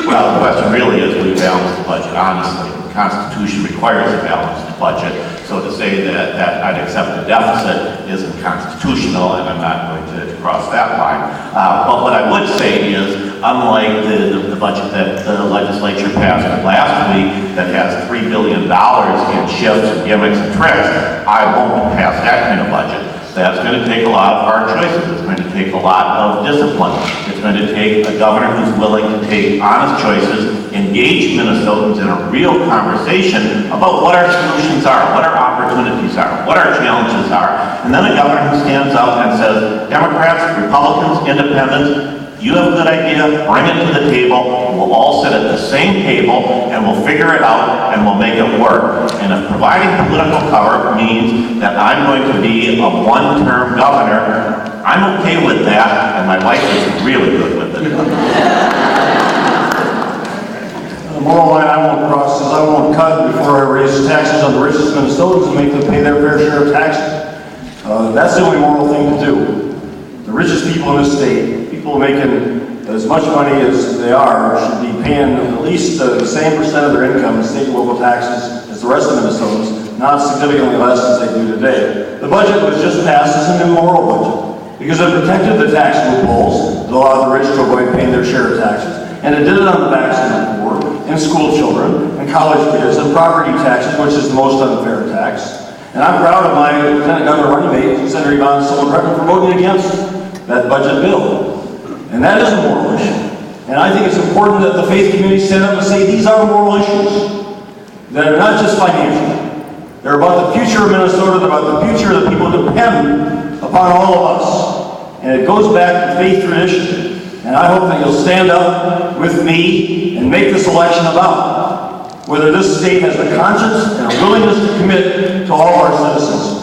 Well, the question really is, will you balance the budget? Honestly, the Constitution requires a balanced budget, so to say that I'd accept a deficit isn't constitutional, and I'm not going to cross that line. But what I would say is, unlike the budget that the legislature passed last week that has $3 billion in shifts and gimmicks and tricks, I won't pass that kind of budget. That's going to take a lot of hard choices. It's going to take a lot of discipline. It's going to take a governor who's willing to take honest choices, engage Minnesotans in a real conversation about what our solutions are, what our opportunities are, what our challenges are. And then a governor who stands up and says, Democrats, Republicans, Independents, You have a good idea, bring it to the table, we'll all sit at the same table, and we'll figure it out, and we'll make it work. And if providing political cover means that I'm going to be a one-term governor, I'm okay with that, and my wife is really good with it. The moral line I won't cross is I won't cut before I raise taxes on the richest Minnesotans and make them pay their fair share of taxes. That's the only moral thing to do. The richest people in this state, people making as much money as they are, should be paying at least the same percent of their income in state and local taxes as the rest of Minnesotans, not significantly less as they do today. The budget was just passed as an immoral budget because it protected the tax loopholes that allowed the rich to avoid paying their share of taxes, and it did it on the backs of the poor, and school children, and college kids, and property taxes, which is the most unfair tax. And I'm proud of my Lieutenant Governor running mate, Senator Yvonne Sullivan, for voting against that budget bill. And that is a moral issue. And I think it's important that the faith community stand up and say these are moral issues that are not just financial. They're about the future of Minnesota, they're about the future of the people who depend upon all of us. And it goes back to faith tradition. And I hope that you'll stand up with me and make this election about whether this state has the conscience and a willingness to commit to all our citizens.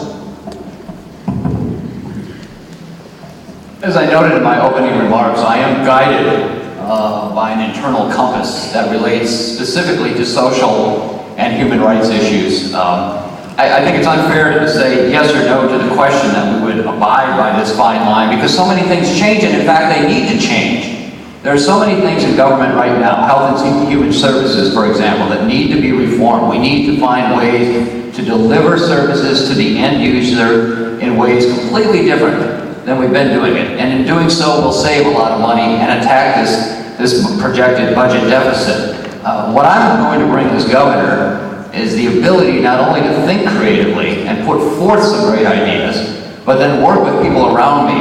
As I noted in my opening remarks, I am guided by an internal compass that relates specifically to social and human rights issues. I think it's unfair to say yes or no to the question that we would abide by this fine line, because so many things change, and in fact they need to change. There are so many things in government right now, health and human services, for example, that need to be reformed. We need to find ways to deliver services to the end user in ways completely different than we've been doing it. And in doing so, we'll save a lot of money and attack this projected budget deficit. What I'm going to bring as governor is the ability not only to think creatively and put forth some great ideas, but then work with people around me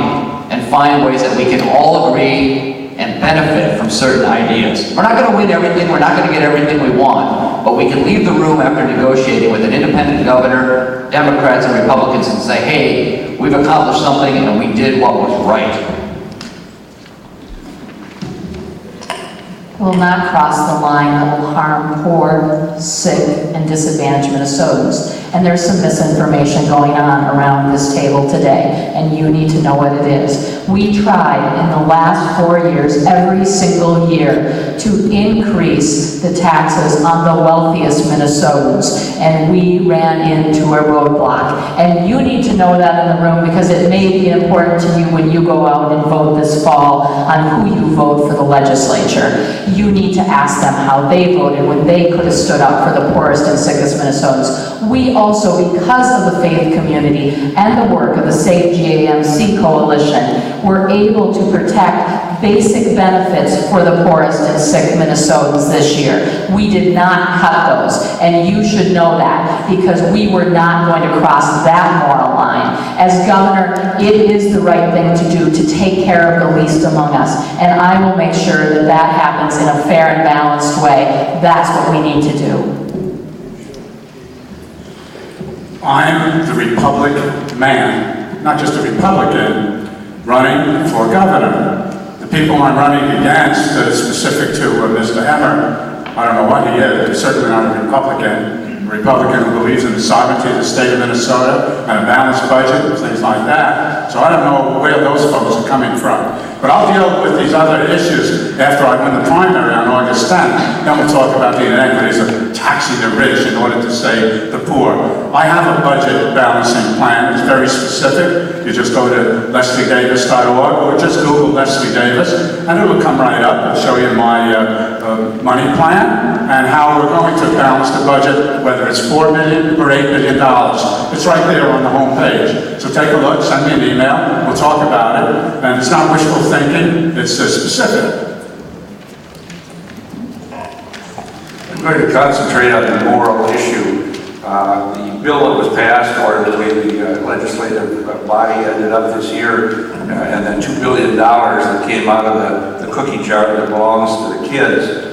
and find ways that we can all agree and benefit from certain ideas. We're not going to win everything, we're not going to get everything we want, but we can leave the room after negotiating with an independent governor, Democrats and Republicans, and say, hey, we've accomplished something and we did what was right. Will not cross the line that will harm poor, sick, and disadvantaged Minnesotans. And there's some misinformation going on around this table today, and you need to know what it is. We tried in the last 4 years, every single year, to increase the taxes on the wealthiest Minnesotans, and we ran into a roadblock. And you need to know that in the room, because it may be important to you when you go out and vote this fall on who you vote for the legislature. You need to ask them how they voted when they could have stood up for the poorest and sickest Minnesotans. We also, because of the faith community and the work of the Save GAMC Coalition, were able to protect basic benefits for the poorest and sick Minnesotans this year. We did not cut those, and you should know that, because we were not going to cross that moral line. As governor, it is the right thing to do to take care of the least among us, and I will make sure that that happens in a fair and balanced way. That's what we need to do. I'm the Republic man, not just a Republican, running for governor. The people I'm running against, specific to Mr. Emmer, I don't know what he is, he's certainly not a Republican. A Republican who believes in the sovereignty of the state of Minnesota and a balanced budget and things like that. So I don't know where those folks are coming from. But I'll deal with these other issues after I win the primary on August 10th. Then we'll talk about the inequities of taxing the rich in order to save the poor. I have a budget balancing plan. It's very specific. You just go to lesliedavis.org or just Google Leslie Davis, and it will come right up and show you my money plan and how we're going to balance the budget, whether it's $4 million or $8 billion. It's right there on the home page. So take a look, send me an email, we'll talk about it. And it's not wishful thinking, it's specific. I'm going to concentrate on the moral issue. The bill that was passed, or the way the legislative body ended up this year, and then $2 billion that came out of the cookie jar that belongs to the kids,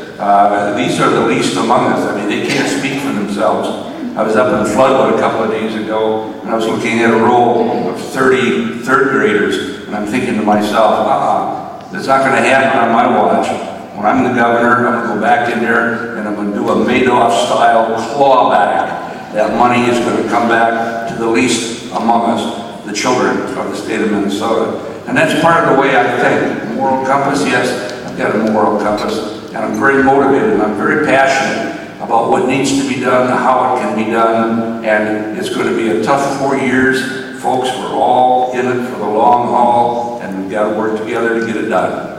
these are the least among us. I mean, they can't speak for themselves. I was up in Floodwood a couple of days ago, and I was looking at a row of 30 third graders, and I'm thinking to myself, It's not going to happen on my watch. When I'm the governor, I'm going to go back in there and I'm going to do a Madoff-style clawback. That money is going to come back to the least among us, the children of the state of Minnesota. And that's part of the way I think. Moral compass, yes, I've got a moral compass, and I'm very motivated, and I'm very passionate about what needs to be done, how it can be done, and it's going to be a tough 4 years. Folks, we're all in it for the long haul, and we've got to work together to get it done.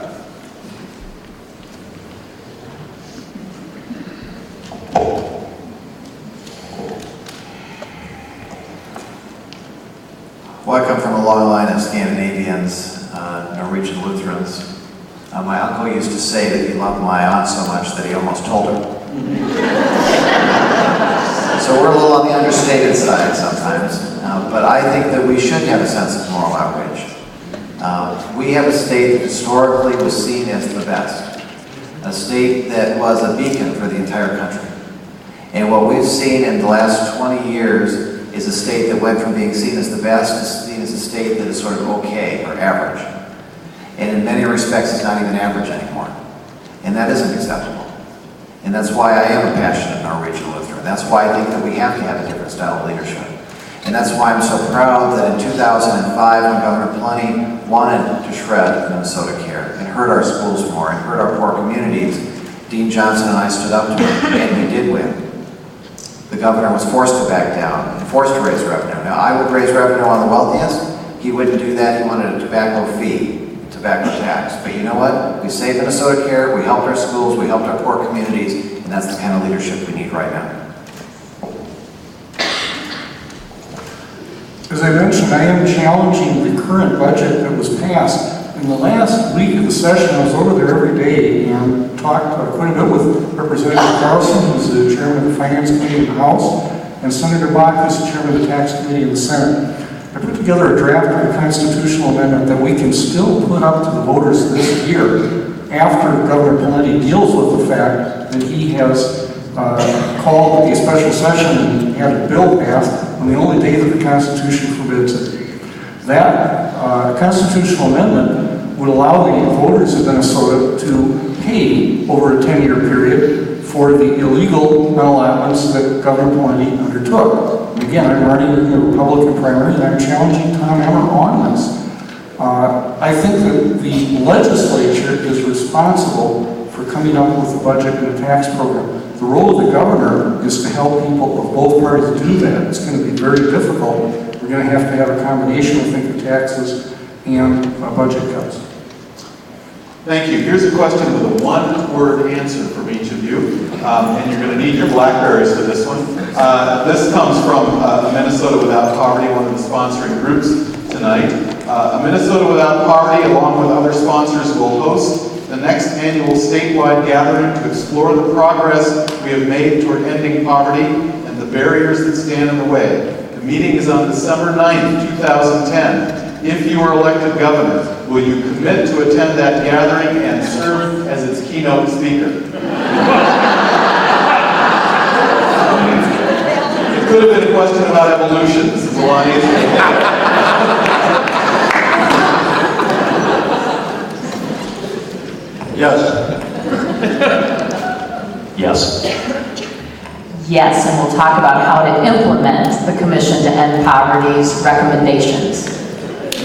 Well, I come from a long line of Scandinavians, Norwegian Lutherans. My uncle used to say that he loved my aunt so much that he almost told her. So we're a little on the understated side sometimes, but I think that we should have a sense of moral outrage. We have a state that historically was seen as the best, a state that was a beacon for the entire country. And what we've seen in the last 20 years is a state that went from being seen as the best to seen as a state that is sort of okay or average. And in many respects, it's not even average anymore. And that isn't acceptable. And that's why I am a passionate Norwegian Lutheran. That's why I think that we have to have a different style of leadership. And that's why I'm so proud that in 2005, when Governor Plenty wanted to shred Minnesota Care and hurt our schools more and hurt our poor communities, Dean Johnson and I stood up to him, and we did win. The governor was forced to back down and forced to raise revenue. Now, I would raise revenue on the wealthiest. He wouldn't do that. He wanted a tobacco fee, tobacco tax. But you know what? We saved Minnesota Care, we helped our schools, we helped our poor communities, and that's the kind of leadership we need right now. As I mentioned, I am challenging the current budget that was passed. In the last week of the session, I was over there every day and talked quite a bit with Representative Carlson, who's the chairman of the Finance Committee in the House, and Senator Bach, who's the chairman of the Tax Committee in the Senate. I put together a draft of a constitutional amendment that we can still put up to the voters this year after Governor Plenty deals with the fact that he has called a special session and had a bill passed on the only day that the Constitution forbids it. That constitutional amendment would allow the voters of Minnesota to pay over a 10-year period for the illegal allowance that Governor Plenty undertook. And again, I'm running in the Republican primary and I'm challenging Tom Emmer on this. I think that the legislature is responsible for coming up with a budget and a tax program. The role of the governor is to help people of both parties do that. It's going to be very difficult. We're going to have a combination, I think, of taxes and budget cuts. Thank you. Here's a question with a one-word answer from each of you, and you're going to need your Blackberries for this one. This comes from Minnesota Without Poverty, one of the sponsoring groups tonight. Minnesota Without Poverty, along with other sponsors, will host the next annual statewide gathering to explore the progress we have made toward ending poverty and the barriers that stand in the way. The meeting is on December 9th, 2010. If you are elected governor, will you commit to attend that gathering and serve as its keynote speaker? It could have been a question about evolution. This is a lot easier. Yes. Yes. Yes, and we'll talk about how to implement the Commission to End Poverty's recommendations.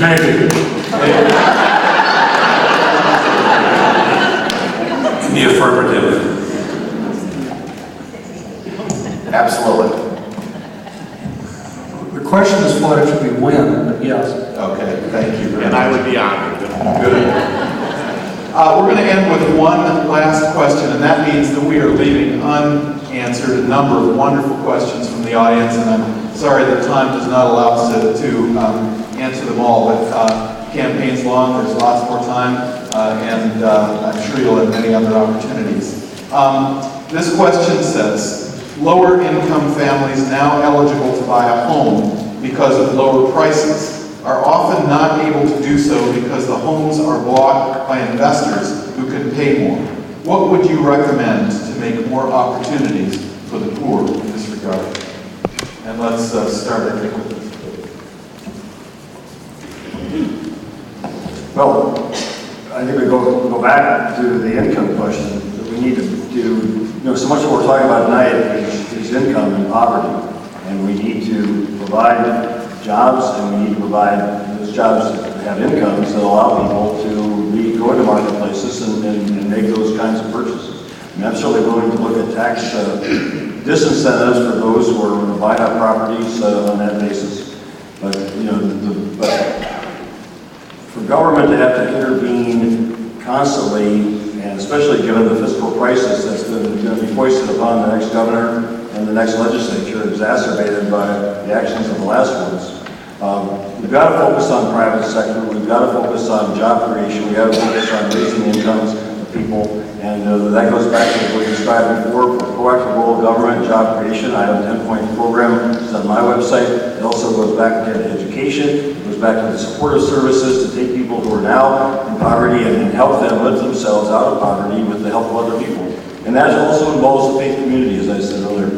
Maybe. In the affirmative. Absolutely. The question is what it should be when, but yes. Okay, thank you very much. And I would be honored. Good. We're going to end with one last question, and that means that we are leaving unanswered a number of wonderful questions from the audience, and I'm sorry that time does not allow us to answer them all, but campaign's long, there's lots more time, and I'm sure you'll have many other opportunities. This question says, lower income families now eligible to buy a home because of lower prices are often not able to do so because the homes are bought by investors who can pay more. What would you recommend to make more opportunities for the poor in this regard? And let's start, I think, with this. Well, I think we go back to the income question, that we need to do, so much of what we're talking about tonight is income and poverty. And we need to provide jobs, and we need to provide those jobs that have incomes that allow people to go into marketplaces and make those kinds of purchases. And I'm certainly willing to look at tax disincentives for those who are buying up properties on that basis. But, for government to have to intervene constantly, and especially given the fiscal crisis that's going to be foisted upon the next governor and the next legislature, exacerbated by the actions of the last ones, we've got to focus on private sector, we've got to focus on job creation, we've got to focus on raising incomes of people, and that goes back to what we described before, proactive role of government, job creation. I have a 10-point program, it's on my website. It also goes back to education, it goes back to the supportive services to take people who are now in poverty and help them lift themselves out of poverty with the help of other people. And that also involves the faith community, as I said earlier.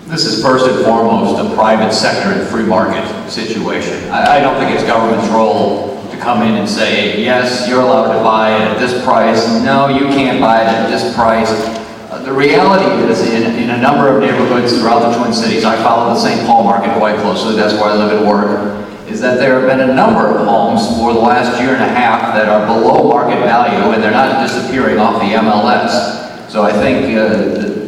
This is first and foremost a private sector and free market situation. I don't think it's government's role to come in and say, yes, you're allowed to buy it at this price. No, you can't buy it at this price. The reality is, in a number of neighborhoods throughout the Twin Cities, I follow the St. Paul market quite closely, that's where I live and work, is that there have been a number of homes for the last year and a half that are below market value, and they're not disappearing off the MLS. So I think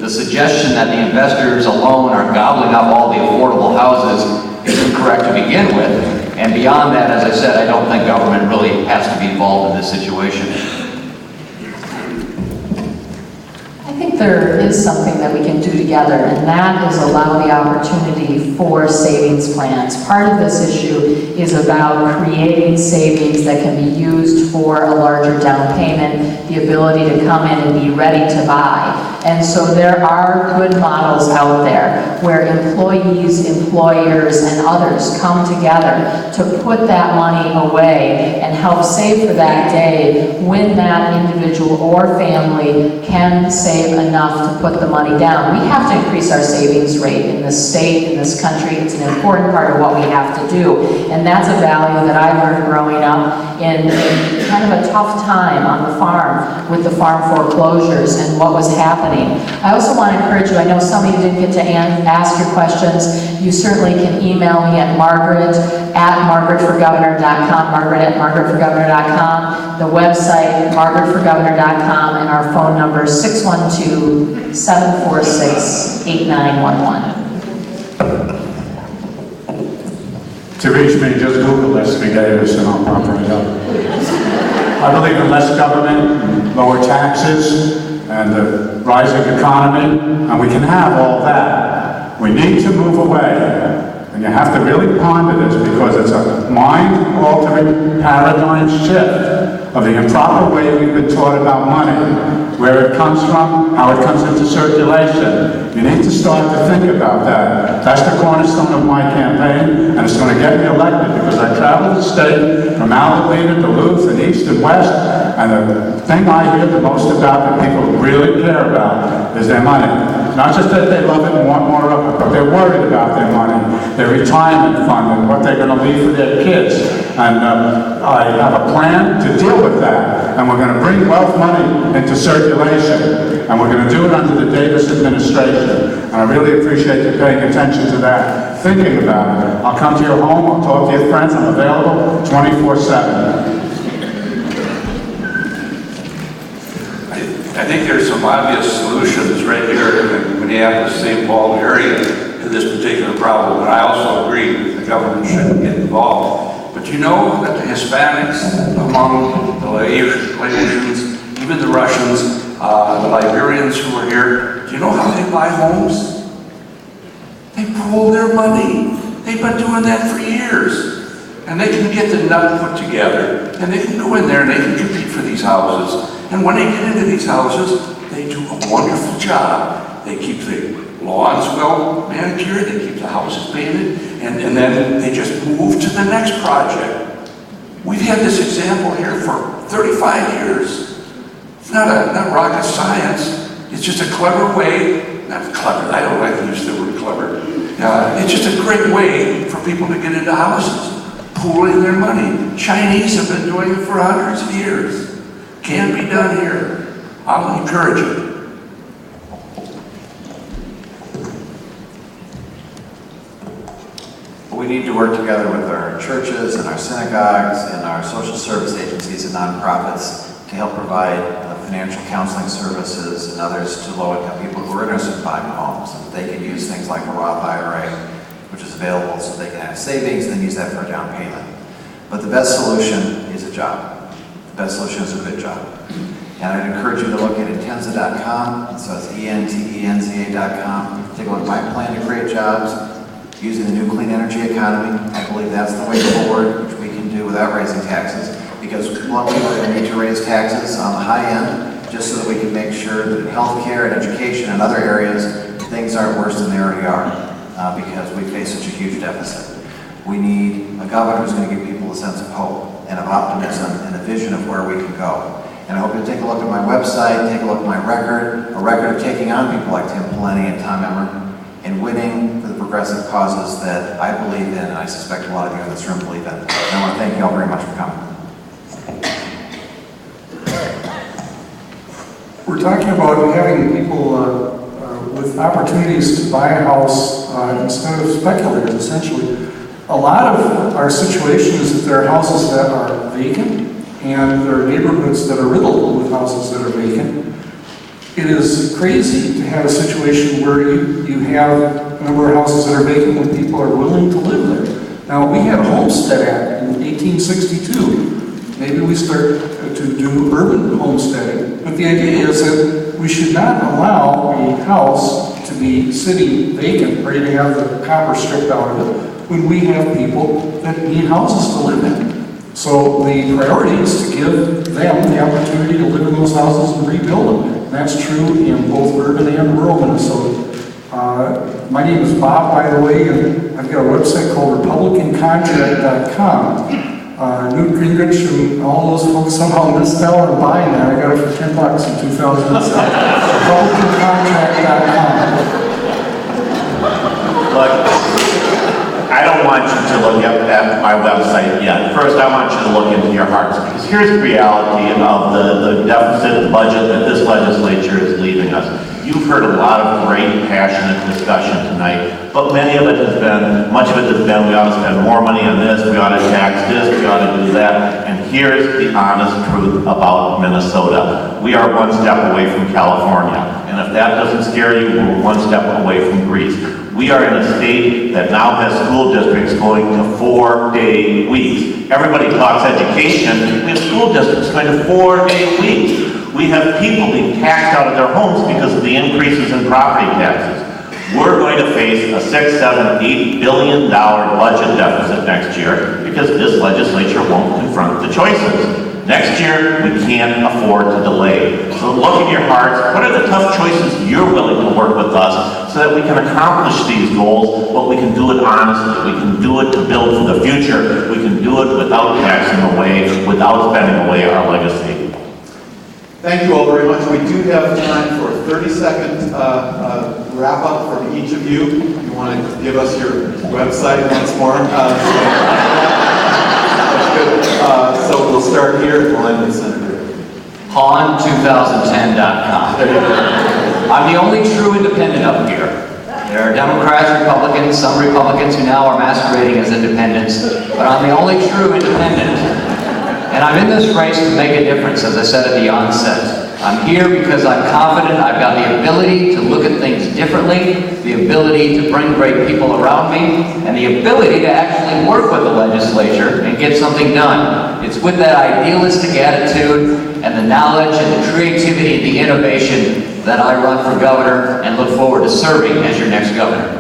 the suggestion that the investors alone are gobbling up all the affordable houses is incorrect to begin with. And beyond that, as I said, I don't think government really has to be involved in this situation. I think there is something that we can do together, and that is allow the opportunity for savings plans. Part of this issue is about creating savings that can be used for a larger down payment, the ability to come in and be ready to buy. And so there are good models out there where employees, employers, and others come together to put that money away and help save for that day when that individual or family can save enough to put the money down. We have to increase our savings rate in this state, in this country. It's an important part of what we have to do. And that's a value that I learned growing up in kind of a tough time on the farm with the farm foreclosures and what was happening. I also want to encourage you, I know some of you didn't get to ask your questions. You certainly can email me at margaret@margaretforgovernor.com, margaret@margaretforgovernor.com, the website margaretforgovernor.com, and our phone number is 612-746-8911. To reach me, just Google Leslie Davis and I'll pop right up. I believe in less government, lower taxes, and a rising economy, and we can have all that. We need to move away, and you have to really ponder this because it's a mind-altering paradigm shift of the improper way we've been taught about money, where it comes from, how it comes into circulation. You need to start to think about that. That's the cornerstone of my campaign, and it's going to get me elected because I travel the state from Alameda, Duluth, and East and West, and the thing I hear the most about that people really care about is their money. Not just that they love it and want more of it, but they're worried about their money, their retirement fund, and what they're going to leave for their kids. And I have a plan to deal with that. And we're going to bring wealth money into circulation. And we're going to do it under the Davis administration. And I really appreciate you paying attention to that, thinking about it. I'll come to your home, I'll talk to your friends, I'm available 24/7. I think there's some obvious solutions right here in the Minneapolis-St. Paul area to this particular problem, and I also agree that the government shouldn't get involved. But you know that the Hispanics among the Laotians, even the Russians, the Liberians who are here, do you know how they buy homes? They pool their money. They've been doing that for years. And they can get the nut put together, and they can go in there and they can compete for these houses. And when they get into these houses, they do a wonderful job. They keep the lawns well manicured, they keep the houses painted, and then they just move to the next project. We've had this example here for 35 years. It's not rocket science. It's just a clever way, not clever, I don't like to use the word clever. It's just a great way for people to get into houses. pooling their money. Chinese have been doing it for hundreds of years. Can be done here. I'll encourage it. We need to work together with our churches and our synagogues and our social service agencies and nonprofits to help provide financial counseling services and others to low-income people who are interested in buying homes. And they can use things like a Roth IRA, which is available so they can have savings and then use that for a down payment. But the best solution is a job. The best solution is a good job. And I'd encourage you to look at intenza.com, so it's ENTENZA.com. Take a look at my plan to create jobs using the new clean energy economy. I believe that's the way forward, which we can do without raising taxes, because one, we're going to need to raise taxes on the high end, just so that we can make sure that in healthcare and education and other areas, things aren't worse than they already are, because we face such a huge deficit. We need a governor who's going to give people a sense of hope and of optimism and a vision of where we can go. And I hope you'll take a look at my website, take a look at my record, a record of taking on people like Tim Pawlenty and Tom Emmer, and winning for the progressive causes that I believe in, and I suspect a lot of you in this room believe in. And I want to thank you all very much for coming. We're talking about having people with opportunities to buy a house instead of speculators, essentially. A lot of our situation is that there are houses that are vacant, and there are neighborhoods that are riddled with houses that are vacant. It is crazy to have a situation where you have a number of houses that are vacant when people are willing to live there. Now, we had a Homestead Act in 1862. Maybe we start to do urban homesteading. But the idea is that we should not allow a house to be sitting vacant or even have the copper stripped out of it when we have people that need houses to live in. So the priority is to give them the opportunity to live in those houses and rebuild them. And that's true in both urban and rural Minnesota. My name is Bob, by the way, and I've got a website called RepublicanContract.com. Newt Gingrich and all those folks somehow missed out on buying that. I got it for $10 in 2007. RepublicanContract.com. Look, I don't want you to look at my website yet. First, I want you to look into your hearts, because here's the reality of the deficit budget that this legislature is leaving us. You've heard a lot of great, passionate discussion tonight, but much of it has been, we ought to spend more money on this, we ought to tax this, we ought to do that. And here's the honest truth about Minnesota. We are one step away from California. And if that doesn't scare you, we're one step away from Greece. We are in a state that now has school districts going to 4-day weeks. Everybody talks education. We have school districts going to 4-day weeks. We have people being taxed out of their homes because of the increases in property taxes. We're going to face a $6, $7, $8 billion budget deficit next year because this legislature won't confront the choices. Next year, we can't afford to delay. So look in your hearts. What are the tough choices you're willing to work with us so that we can accomplish these goals, but we can do it honestly. We can do it to build for the future. We can do it without taxing away, without spending away our legacy. Thank you all very much. We do have time for a 30-second wrap-up from each of you. You want to give us your website once more? So we'll start here at the line with Senator. HAWN2010.com. I'm the only true independent up here. There are Democrats, Republicans, some Republicans who now are masquerading as independents, but I'm the only true independent. And I'm in this race to make a difference, as I said at the onset. I'm here because I'm confident I've got the ability to look at things differently, the ability to bring great people around me, and the ability to actually work with the legislature and get something done. It's with that idealistic attitude and the knowledge and the creativity and the innovation that I run for governor and look forward to serving as your next governor.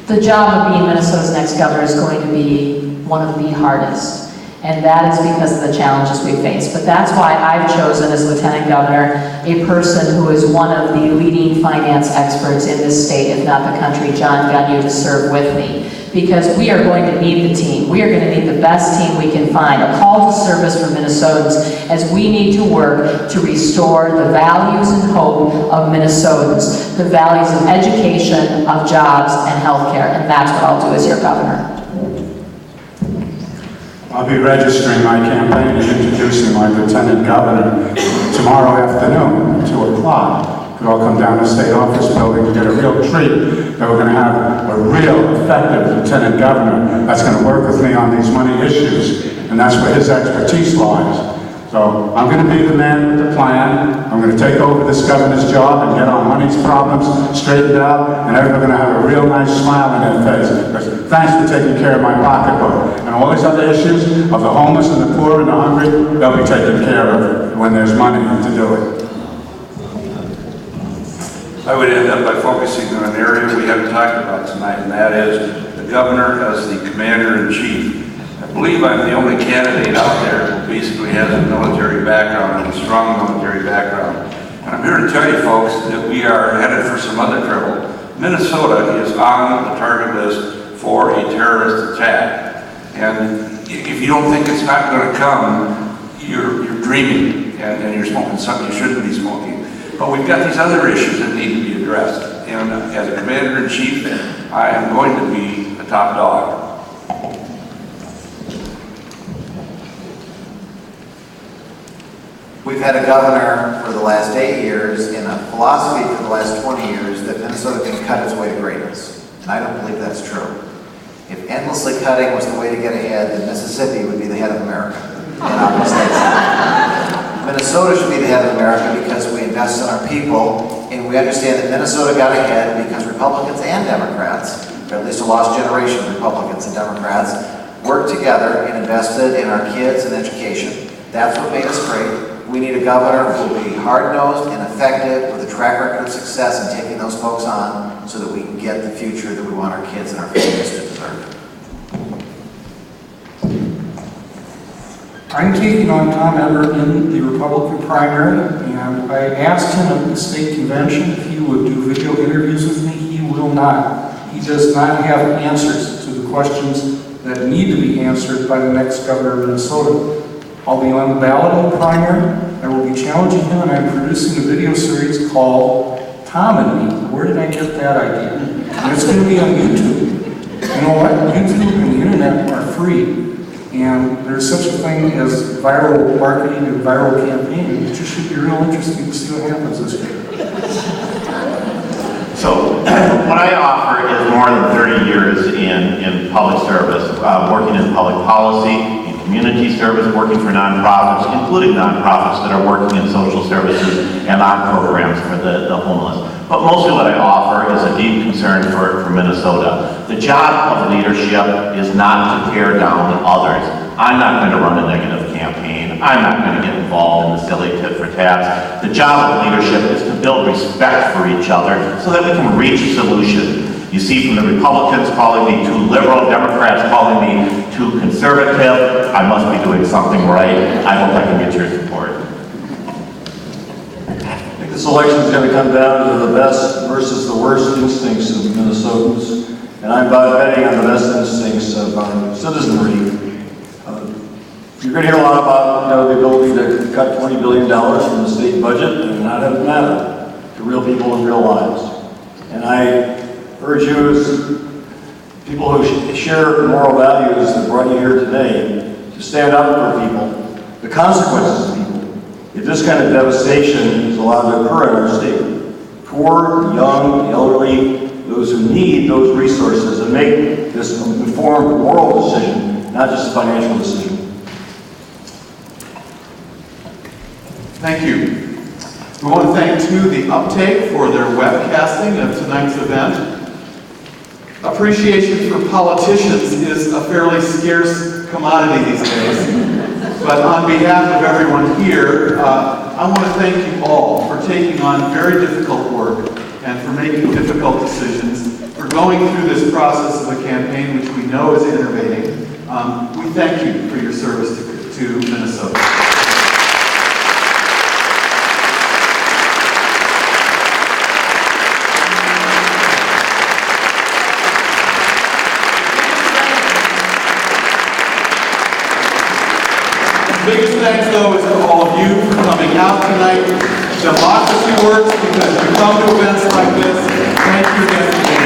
The job of being Minnesota's next governor is going to be one of the hardest. And that is because of the challenges we face. But that's why I've chosen as Lieutenant Governor a person who is one of the leading finance experts in this state, if not the country, John Gunyu, to serve with me. Because we are going to need the team. We are going to need the best team we can find. A call to service for Minnesotans as we need to work to restore the values and hope of Minnesotans. The values of education, of jobs, and healthcare. And that's what I'll do as your governor. I'll be registering my campaign and introducing my Lieutenant Governor tomorrow afternoon, 2 o'clock. We'll all come down to the State Office Building to get a real treat that we're going to have a real effective Lieutenant Governor that's going to work with me on these money issues, and that's where his expertise lies. So I'm going to be the man with the plan. I'm going to take over this governor's job and get our money's problems straightened out, and everyone's going to have a real nice smile on their face. Because thanks for taking care of my pocketbook. And all these other issues of the homeless and the poor and the hungry, they'll be taken care of when there's money to do it. I would end up by focusing on an area we haven't talked about tonight, and that is the governor as the commander-in-chief. I believe I'm the only candidate out there who basically has a military background and a strong military background. And I'm here to tell you folks that we are headed for some other trouble. Minnesota is on the target list for a terrorist attack. And if you don't think it's not going to come, you're dreaming, and you're smoking something you shouldn't be smoking. But we've got these other issues that need to be addressed. And as a commander-in-chief, I am going to be a top dog. We've had a governor for the last 8 years and a philosophy for the last 20 years that Minnesota can cut its way to greatness. And I don't believe that's true. If endlessly cutting was the way to get ahead, then Mississippi would be the head of America. And our mistakes. Minnesota should be the head of America because we invest in our people, and we understand that Minnesota got ahead because Republicans and Democrats, or at least a lost generation of Republicans and Democrats, worked together and invested in our kids and education. That's what made us great. We need a governor who will be hard-nosed and effective with a track record of success in taking those folks on so that we can get the future that we want our kids and our families to deserve. I'm taking on Tom Emmer in the Republican primary, and I asked him at the state convention if he would do video interviews with me. He will not. He does not have answers to the questions that need to be answered by the next governor of Minnesota. I'll be on the ballot in the primary. I will be challenging him, and I'm producing a video series called Tom and Me. Where did I get that idea? And it's going to be on YouTube. You know what? YouTube and the internet are free. And there's such a thing as viral marketing and viral campaigning. It just should be real interesting to see what happens this year. So what I offer is more than 30 years in public service, working in public policy, in community service, working for nonprofits, including nonprofits that are working in social services and on programs for the homeless. But mostly what I offer is a deep concern for Minnesota. The job of leadership is not to tear down others. I'm not going to run a negative campaign. I'm not going to get involved in the silly tit for tat. The job of leadership is to build respect for each other so that we can reach solutions. You see from the Republicans calling me too liberal, Democrats calling me too conservative. I must be doing something right. I hope I can get your support. This election is going to come down to the best versus the worst instincts of Minnesotans, and I'm betting on the best instincts of our citizenry. You're going to hear a lot about the ability to cut $20 billion from the state budget and not have it matter to real people in real lives. And I urge you as people who share moral values that brought you here today to stand up for people, the consequences of people. If this kind of devastation is allowed to occur in our state, poor, young, elderly, those who need those resources, and make this informed moral decision, not just a financial decision. Thank you. We want to thank, too, the Uptake for their webcasting of tonight's event. Appreciation for politicians is a fairly scarce commodity these days. But on behalf of everyone here, I want to thank you all for taking on very difficult work and for making difficult decisions, for going through this process of a campaign which we know is innovating, We thank you for your service to Minnesota. Biggest thanks, though, is to all of you for coming out tonight. Democracy works because you come to events like this. Thank you again.